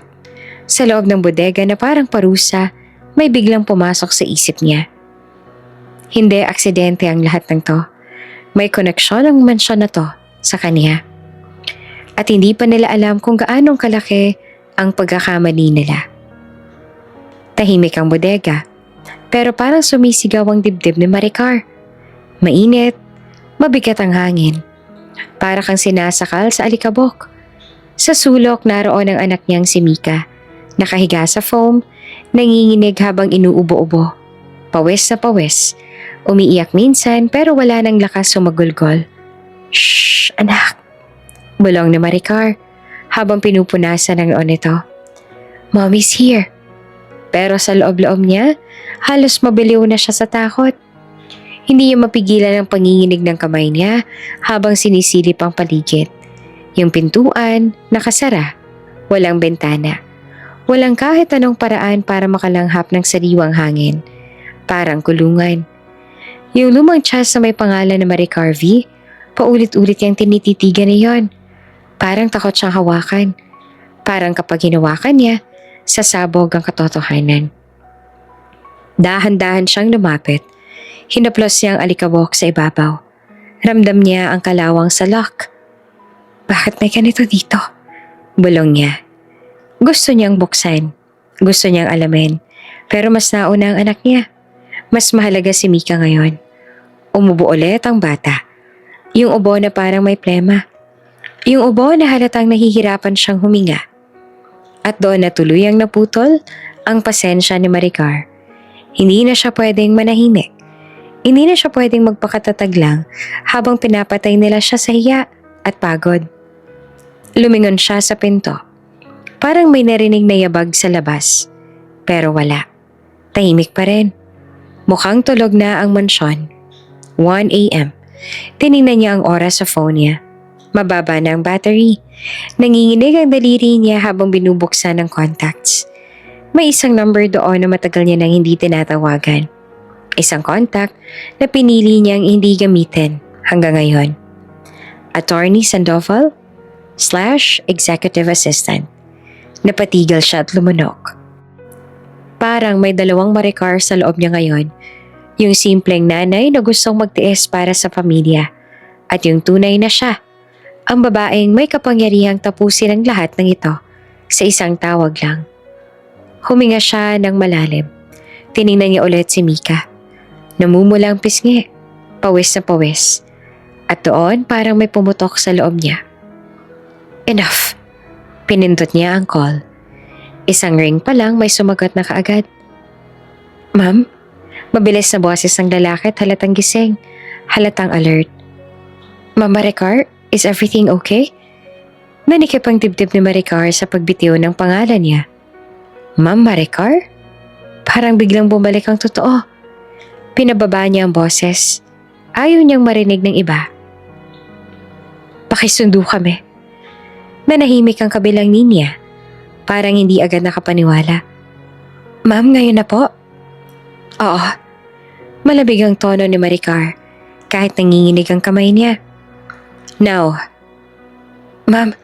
sa loob ng bodega na parang parusa, may biglang pumasok sa isip niya. Hindi aksidente ang lahat ng to. May koneksyon ang mansyon na to sa kanya. At hindi pa nila alam kung gaanong kalaki ang pagkakamali nila. Tahimik ang bodega, pero parang sumisigaw ang dibdib ni Maricar. Mainit, mabigat ang hangin. Para kang sinasakal sa alikabok. Sa sulok naroon ang anak niyang si Mika. Nakahiga sa foam, nanginginig habang inuubo-ubo. Pawis na pawis. Umiiyak minsan pero wala nang lakas sumagulgol. Shh, anak. Bulong ni Maricar habang pinupunasan ang noon nito. Mommy's here. Pero sa loob-loob niya, halos mabaliw na siya sa takot. Hindi niya mapigilan ang panginginig ng kamay niya habang sinisilip ang paligid. Yung pintuan, nakasara. Walang bentana. Walang kahit anong paraan para makalanghap ng sariwang hangin. Parang kulungan. Yung lumang chest na may pangalan na Maricar V, paulit-ulit niyang tinititigan niyon. Parang takot siyang hawakan. Parang kapag hinawakan niya, sasabog ang katotohanan. Dahan-dahan siyang lumapit. Hinaplos niya ang alikabok sa ibabaw. Ramdam niya ang kalawang sa lock. Bakit may ganito dito? Bulong niya. Gusto niyang buksan. Gusto niyang alamin. Pero mas nauna ang anak niya. Mas mahalaga si Mika ngayon. Umubo ulit ang bata. Yung ubo na parang may plema. Yung ubo na halatang nahihirapan siyang huminga. At doon na tuluyang naputol ang pasensya ni Maricar. Hindi na siya pwedeng manahimik. Hindi na siya pwedeng magpakatatag lang habang pinapatay nila siya sa hiya at pagod. Lumingon siya sa pinto. Parang may narinig na yabag sa labas. Pero wala. Tahimik pa rin. Mukhang tulog na ang mansyon. 1 a.m. Tiningnan niya ang oras sa phone niya. Mababa na ang battery. Nanginginig ang daliri niya habang binubuksan ang contacts. May isang number doon na matagal niya nang hindi tinatawagan. Isang contact na pinili niyang hindi gamitin hanggang ngayon. Attorney Sandoval / Executive Assistant. Napatigil siya at lumunok. Parang may dalawang Maricar sa loob niya ngayon. Yung simpleng nanay na gustong magtiis para sa pamilya. At yung tunay na siya, ang babaeng may kapangyarihang tapusin ang lahat ng ito sa isang tawag lang. Huminga siya ng malalim. Tiningnan niya ulit si Mika. Namumulang pisngi, pawis na pawis. At doon parang may pumutok sa loob niya. Enough. Pinindot niya ang call. Isang ring pa lang may sumagot na kaagad. Ma'am? Mabilis na boses ng lalaki at halatang gising. Halatang alert. Ma'am Maricar, is everything okay? Nanikip ang dibdib ni Maricar sa pagbitiw ng pangalan niya. Ma'am Maricar? Parang biglang bumalik ang totoo. Pinababa niya ang boses. Ayaw niyang marinig ng iba. Pakisundo kami. Nanahimik ang kabilang ninya. Parang hindi agad nakapaniwala. Ma'am, ngayon na po? Oo. Malabig ang tono ni Maricar kahit nanginginig ang kamay niya. Now. Ma'am,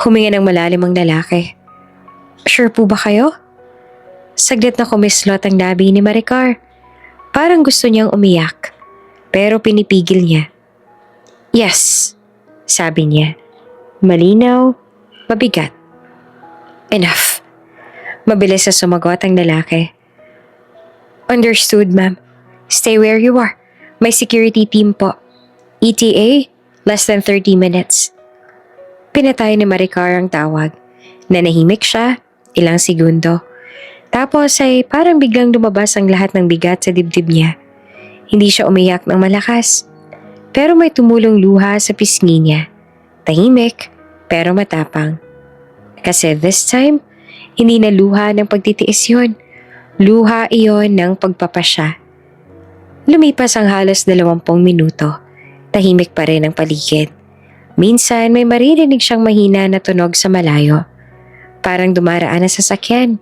huminga ng malalim ang lalaki. Sure po ba kayo? Saglit na kumislot ang labi ni Maricar. Parang gusto niyang umiyak, pero pinipigil niya. Yes, sabi niya. Malinaw, mabigat. Enough. Mabilis na sumagot ang lalaki. Understood, ma'am. Stay where you are. May security team po. ETA, less than 30 minutes. Pinatay ni Maricar ang tawag. Nanahimik siya, ilang segundo. Tapos ay parang biglang lumabas ang lahat ng bigat sa dibdib niya. Hindi siya umiyak ng malakas. Pero may tumulong luha sa pisngi niya. Tahimik, pero matapang. Kasi this time, hindi na luha ng pagtitiis yun. Luha iyon ng pagpapasya. Lumipas ang halos 20 minuto. Tahimik pa rin ang paligid. Minsan may maririnig siyang mahina na tunog sa malayo. Parang dumaraan na sasakyan.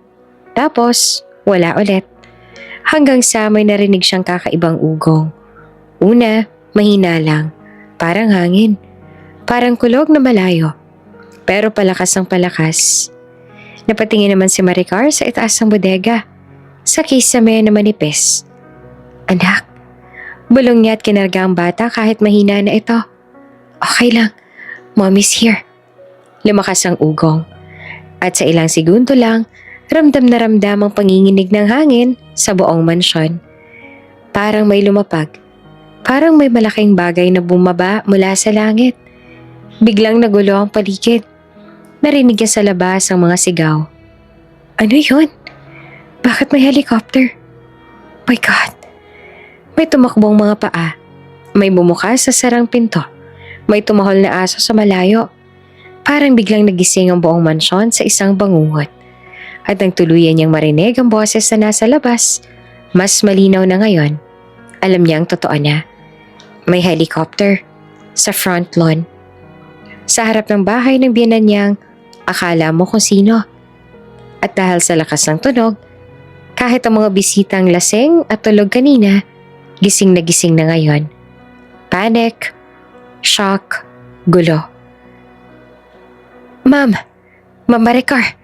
Tapos, wala ulit. Hanggang sa may narinig siyang kakaibang ugong. Una, mahina lang. Parang hangin. Parang kulog na malayo. Pero palakas ang palakas. Napatingin naman si Maricar sa itaas ng bodega. Sa kisame na manipis. Anak, bulong niya at kinarga ang bata kahit mahina na ito. Okay lang, Mommy's here. Lumakas ang ugong. At sa ilang segundo lang, ramdam na ramdam ang panginginig ng hangin sa buong mansyon. Parang may lumapag. Parang may malaking bagay na bumaba mula sa langit. Biglang nagulo ang paligid. Narinig niya sa labas ang mga sigaw. Ano yun? Bakit may helicopter? My God! May tumakbong mga paa. May bumukas sa sarang pinto. May tumahol na aso sa malayo. Parang biglang nagising ang buong mansyon sa isang bangungot. At nang tuluyan niyang marinig ang boses na nasa labas, mas malinaw na ngayon. Alam niyang totoo na. May helicopter sa front lawn. Sa harap ng bahay ng biyenan niyang, akala mo kung sino. At dahil sa lakas ng tunog, kahit ang mga bisitang lasing at tulog kanina, gising na ngayon. Panic, shock, gulo. Ma'am Maricar.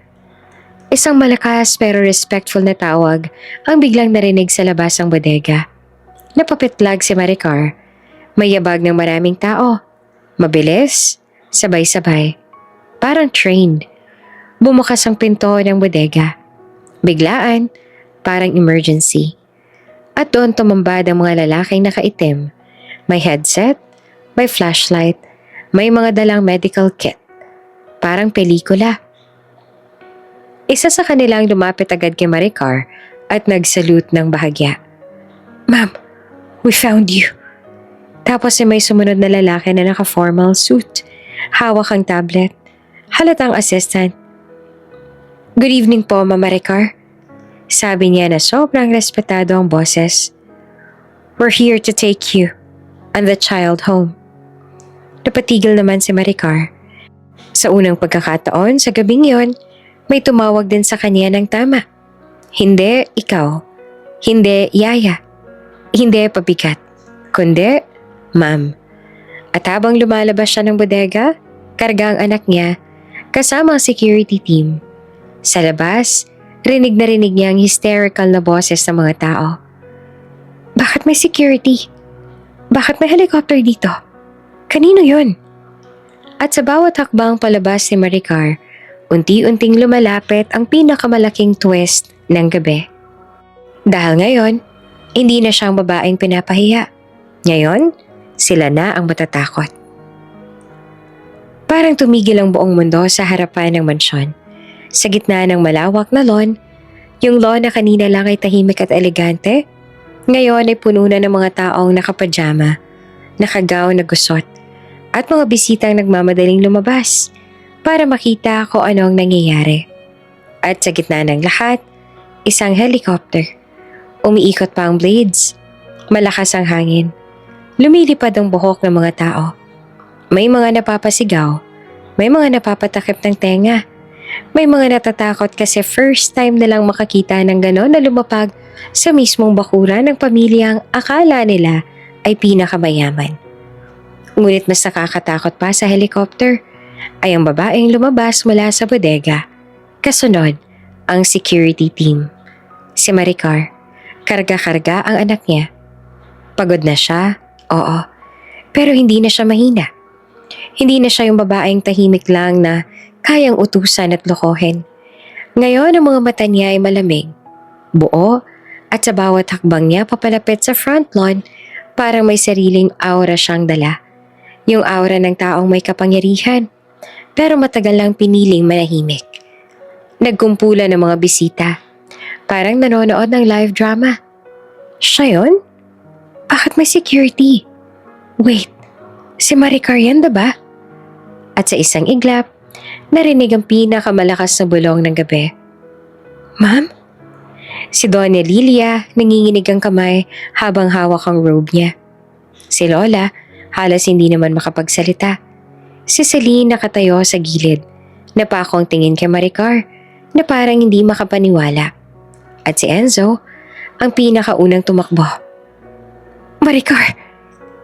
Isang malakas pero respectful na tawag ang biglang narinig sa labas ng bodega. Napapitlag si Maricar. May yabag ng maraming tao. Mabilis, sabay-sabay. Parang trained. Bumukas ang pinto ng bodega. Biglaan, parang emergency. At doon tumambad ang mga lalaking nakaitim. May headset, may flashlight, may mga dalang medical kit. Parang pelikula. Isa sa kanilang lumapit agad kay Maricar at nag-salute ng bahagya. Ma'am, we found you. Tapos may sumunod na lalaki na naka-formal suit. Hawak ang tablet. Halatang assistant. Good evening po, Ma'am Maricar. Sabi niya na sobrang respetado ang boses. We're here to take you and the child home. Napatigil naman si Maricar. Sa unang pagkakataon sa gabing yon, may tumawag din sa kanya ng tama. Hindi ikaw. Hindi yaya. Hindi pabigat. Kundi, ma'am. At habang lumalabas siya ng bodega, karga ang anak niya, kasama ang security team. Sa labas, rinig na rinig niya ang hysterical na boses ng mga tao. Bakit may security? Bakit may helicopter dito? Kanino yun? At sa bawat hakbang palabas ni Maricar, unti-unting lumalapit ang pinakamalaking twist ng gabi. Dahil ngayon, hindi na siyang babaeng pinapahiya. Ngayon, sila na ang matatakot. Parang tumigil ang buong mundo sa harapan ng mansyon. Sa gitna ng malawak na lawn, yung lawn na kanina lang ay tahimik at elegante, ngayon ay puno na ng mga taong nakapajama, nakagaw na gusot, at mga bisitang nagmamadaling lumabas para makita kung ano ang nangyayari. At sa gitna ng lahat, isang helicopter. Umiikot pa ang blades. Malakas ang hangin. Lumilipad ang buhok ng mga tao. May mga napapasigaw. May mga napapatakip ng tenga. May mga natatakot kasi first time nilang makakita ng ganon na lumapag sa mismong bakuran ng pamilyang akala nila ay pinakamayaman. Ngunit mas nakakatakot pa sa helicopter ay ang babaeng lumabas mula sa bodega. Kasunod, ang security team. Si Maricar, karga-karga ang anak niya. Pagod na siya, oo, pero hindi na siya mahina. Hindi na siya yung babaeng tahimik lang na kayang utusan at lokohin. Ngayon ang mga mata niya ay malamig, buo, at sa bawat hakbang niya papalapit sa front lawn, parang may sariling aura siyang dala. Yung aura ng taong may kapangyarihan, pero matagal lang piniling manahimik. Nagkumpulan ng mga bisita, parang nanonood ng live drama. Siya yun? Bakit may security? Wait, si Maricar yan ba? At sa isang iglap, narinig ang pinakamalakas na bulong ng gabi. Ma'am? Si Doña Lilia nanginginig ang kamay habang hawak ang robe niya. Si Lola halos hindi naman makapagsalita. Si Celine nakatayo sa gilid, napako ang tingin kay Maricar na parang hindi makapaniwala. At si Enzo ang pinakaunang tumakbo. Maricar!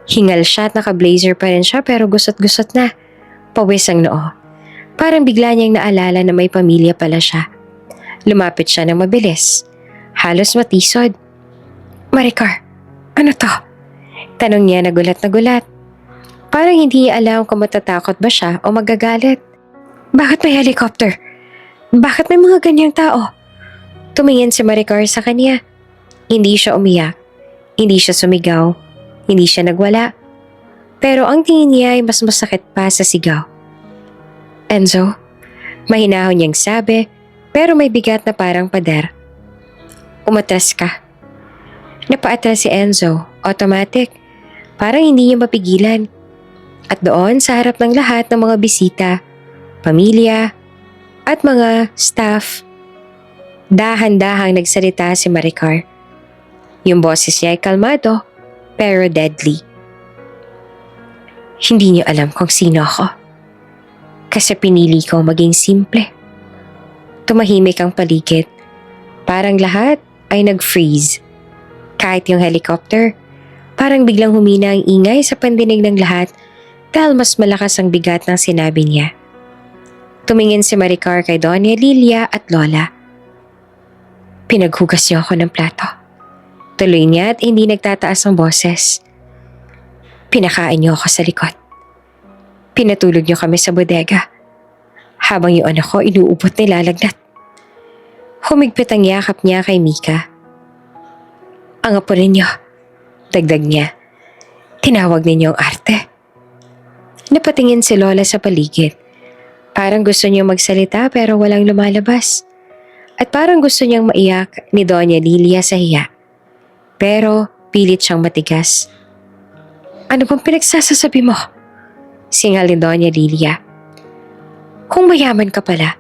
Hingal siya at naka-blazer pa rin siya pero gusot-gusot na. Pawis ang noo. Parang bigla niyang naalala na may pamilya pala siya. Lumapit siya ng mabilis. Halos matisod. Maricar, ano to? Tanong niya na gulat na gulat. Parang hindi niya alam kung matatakot ba siya o magagalit. Bakit may helicopter? Bakit may mga ganyang tao? Tumingin si Maricar sa kanya. Hindi siya umiyak. Hindi siya sumigaw. Hindi siya nagwala. Pero ang tingin niya ay mas masakit pa sa sigaw. Enzo, mahinahon niyang sabi pero may bigat na parang pader. Umatras ka. Napaatras si Enzo, automatic. Parang hindi niya mapigilan. At doon sa harap ng lahat ng mga bisita, pamilya, at mga staff, dahan-dahang nagsalita si Maricar. Yung boses niya ay kalmado, pero deadly. Hindi niyo alam kung sino ako. Kasi pinili ko maging simple. Tumahimik ang paligid. Parang lahat ay nag-freeze. Kahit yung helicopter, parang biglang humina ang ingay sa pandinig ng lahat dahil mas malakas ang bigat ng sinabi niya. Tumingin si Maricar kay Doña Lilia at Lola. Pinaghugas niyo ako ng plato. Tuloy niya at hindi nagtataas ang boses. Pinakain niyo ako sa likod. Pinatulog niyo kami sa bodega. Habang yung anak ko inuubot nilalagnat. Humigpit ang yakap niya kay Mika. Ang apo ninyo, dagdag niya. Tinawag ninyo ang arte. Napatingin si Lola sa paligid. Parang gusto niyang magsalita pero walang lumalabas. At parang gusto niyang maiyak ni Doña Lilia sa hiya. Pero pilit siyang matigas. Ano bang pinagsasasabi mo? Singal ni Doña Lilia. Kung mayaman ka pala,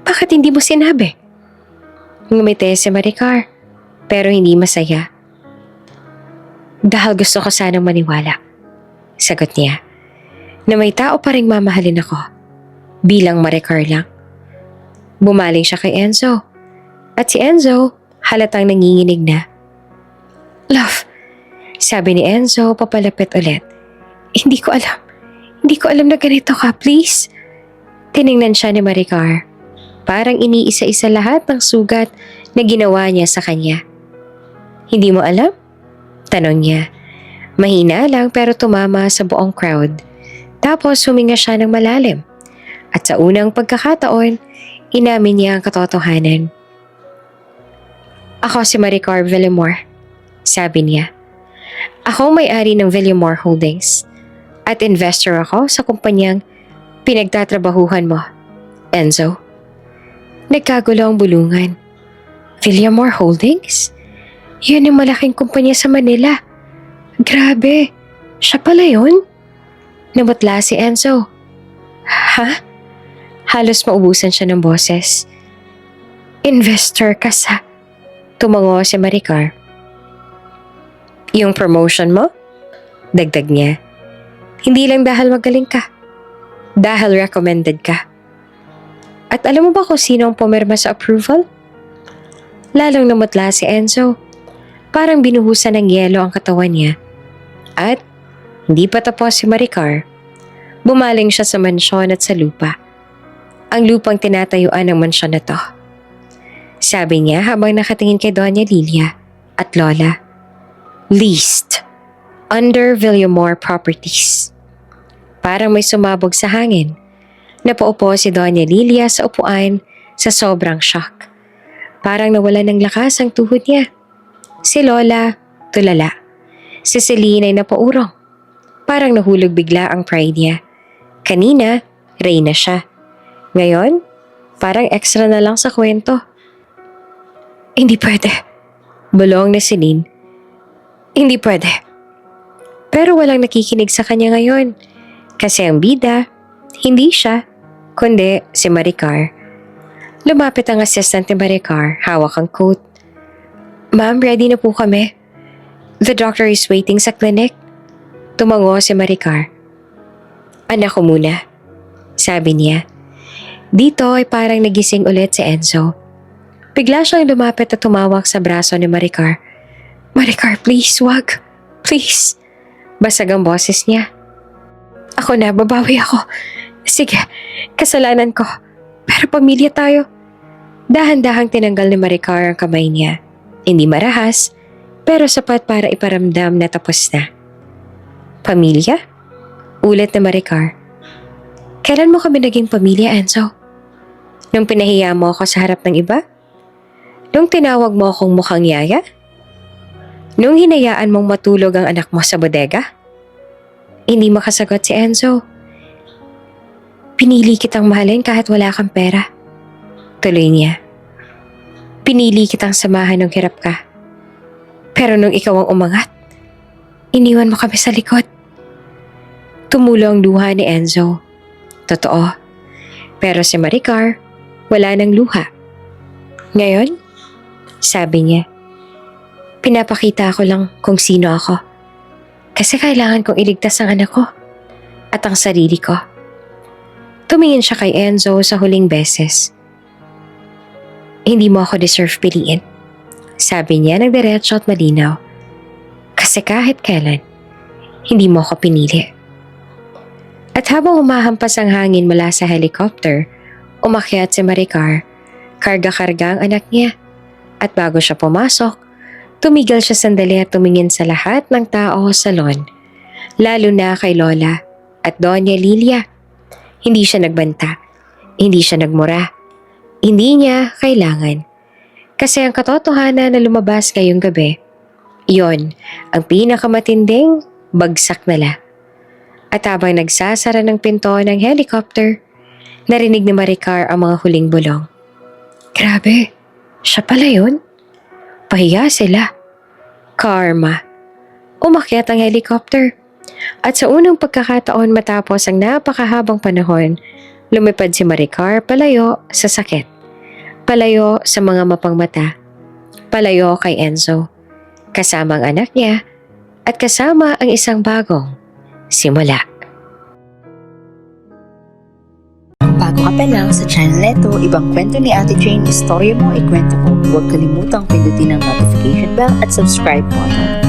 bakit hindi mo sinabi? Ngumiti si Maricar, pero hindi masaya. Dahil gusto ko sanang maniwala, sagot niya, na may tao pa ring mamahalin ako, bilang Maricar lang. Bumaling siya kay Enzo, at si Enzo halatang nanginginig na. Love, sabi ni Enzo papalapit ulit. Hindi ko alam na ganito ka, please. Tiningnan siya ni Maricar. Parang iniisa-isa lahat ng sugat na ginawa niya sa kanya. Hindi mo alam? Tanong niya. Mahina lang pero tumama sa buong crowd. Tapos huminga siya ng malalim. At sa unang pagkakataon, inamin niya ang katotohanan. Ako si Maricar Villamor, sabi niya. Ako ang may-ari ng Villamor Holdings at investor ako sa kumpanyang pinagtatrabahuhan mo, Enzo. Nagkagulo ang bulungan. Villamor Holdings? Yun ang malaking kumpanya sa Manila. Grabe, siya pala yun? Namutla si Enzo. Ha? Halos maubusan siya ng boses. Investor ka sa... Tumango si Maricar. Yung promotion mo? Dagdag niya. Hindi lang dahil magaling ka. Dahil recommended ka. At alam mo ba kung sino ang pumirma sa approval? Lalong namutla si Enzo. Parang binuhusan ng yelo ang katawan niya. At hindi pa tapos si Maricar. Bumaling siya sa mansyon at sa lupa. Ang lupang tinatayuan ng mansyon na to. Sabi niya habang nakatingin kay Doña Lilia at Lola. Leased. Under Villamor Properties. Parang may sumabog sa hangin. Napaupo si Doña Lilia sa upuan sa sobrang shock. Parang nawala ng lakas ang tuhod niya. Si Lola, tulala. Si Celine ay napaurong. Parang nahulog bigla ang pride niya. Kanina, reyna siya. Ngayon, parang extra na lang sa kwento. Hindi pwede. Bulong ni Celine. Hindi pwede. Pero walang nakikinig sa kanya ngayon. Kasi ang bida, hindi siya, kundi si Maricar. Lumapit ang assistant ni Maricar, hawak ang coat. Ma'am, ready na po kami. The doctor is waiting sa clinic. Tumango si Maricar. Anak ko muna, sabi niya. Dito ay parang nagising ulit si Enzo. Bigla siyang lumapit at tumawak sa braso ni Maricar. Maricar, please, wag. Please. Basag ang boses niya. Ako na, babawi ako. Sige, kasalanan ko. Pero pamilya tayo. Dahan-dahang tinanggal ni Maricar ang kamay niya. Hindi marahas, pero sapat para iparamdam na tapos na. Pamilya? Ulit ni Maricar. Kailan mo kami naging pamilya, Enzo? Nung pinahiya mo ako sa harap ng iba? Nung tinawag mo akong mukhang yaya? Nung hinayaan mong matulog ang anak mo sa bodega? Hindi makasagot si Enzo. Pinili kitang mahalin kahit wala kang pera. Tuloy niya. Pinili kitang samahan nung hirap ka. Pero nung ikaw ang umangat, iniwan mo kami sa likod. Tumulo ang luha ni Enzo. Totoo. Pero si Maricar, wala nang luha. Ngayon, sabi niya, pinapakita ko lang kung sino ako. Kasi kailangan kong iligtas ang anak ko at ang sarili ko. Tumingin siya kay Enzo sa huling beses. Hindi mo ako deserve piliin. Sabi niya ng diretso at malinaw. Kasi kahit kailan, hindi mo ako pinili. At habang humahampas ang hangin mula sa helicopter, umakyat si Maricar, karga-karga ang anak niya. At bago siya pumasok, tumigil siya sandali at tumingin sa lahat ng tao sa salon, lalo na kay Lola at Doña Lilia. Hindi siya nagbanta, hindi siya nagmura, hindi niya kailangan. Kasi ang katotohanan na lumabas ngayong gabi, iyon ang pinakamatinding bagsak nila. At habang nagsasara ng pinto ng helicopter, narinig ni Maricar ang mga huling bulong. Grabe, siya pala yun? Pahiya sila. Karma. Umakyat ang helicopter. At sa unang pagkakataon matapos ang napakahabang panahon, lumipad si Maricar palayo sa sakit. Palayo sa mga mapangmata. Palayo kay Enzo. Kasama ang anak niya at kasama ang isang bagong simula. Bago ka pa lang sa channel neto, ibang kwento ni Ate Jane, istorya mo, ikwento ko. Huwag kalimutang pindutin ang notification bell at subscribe button.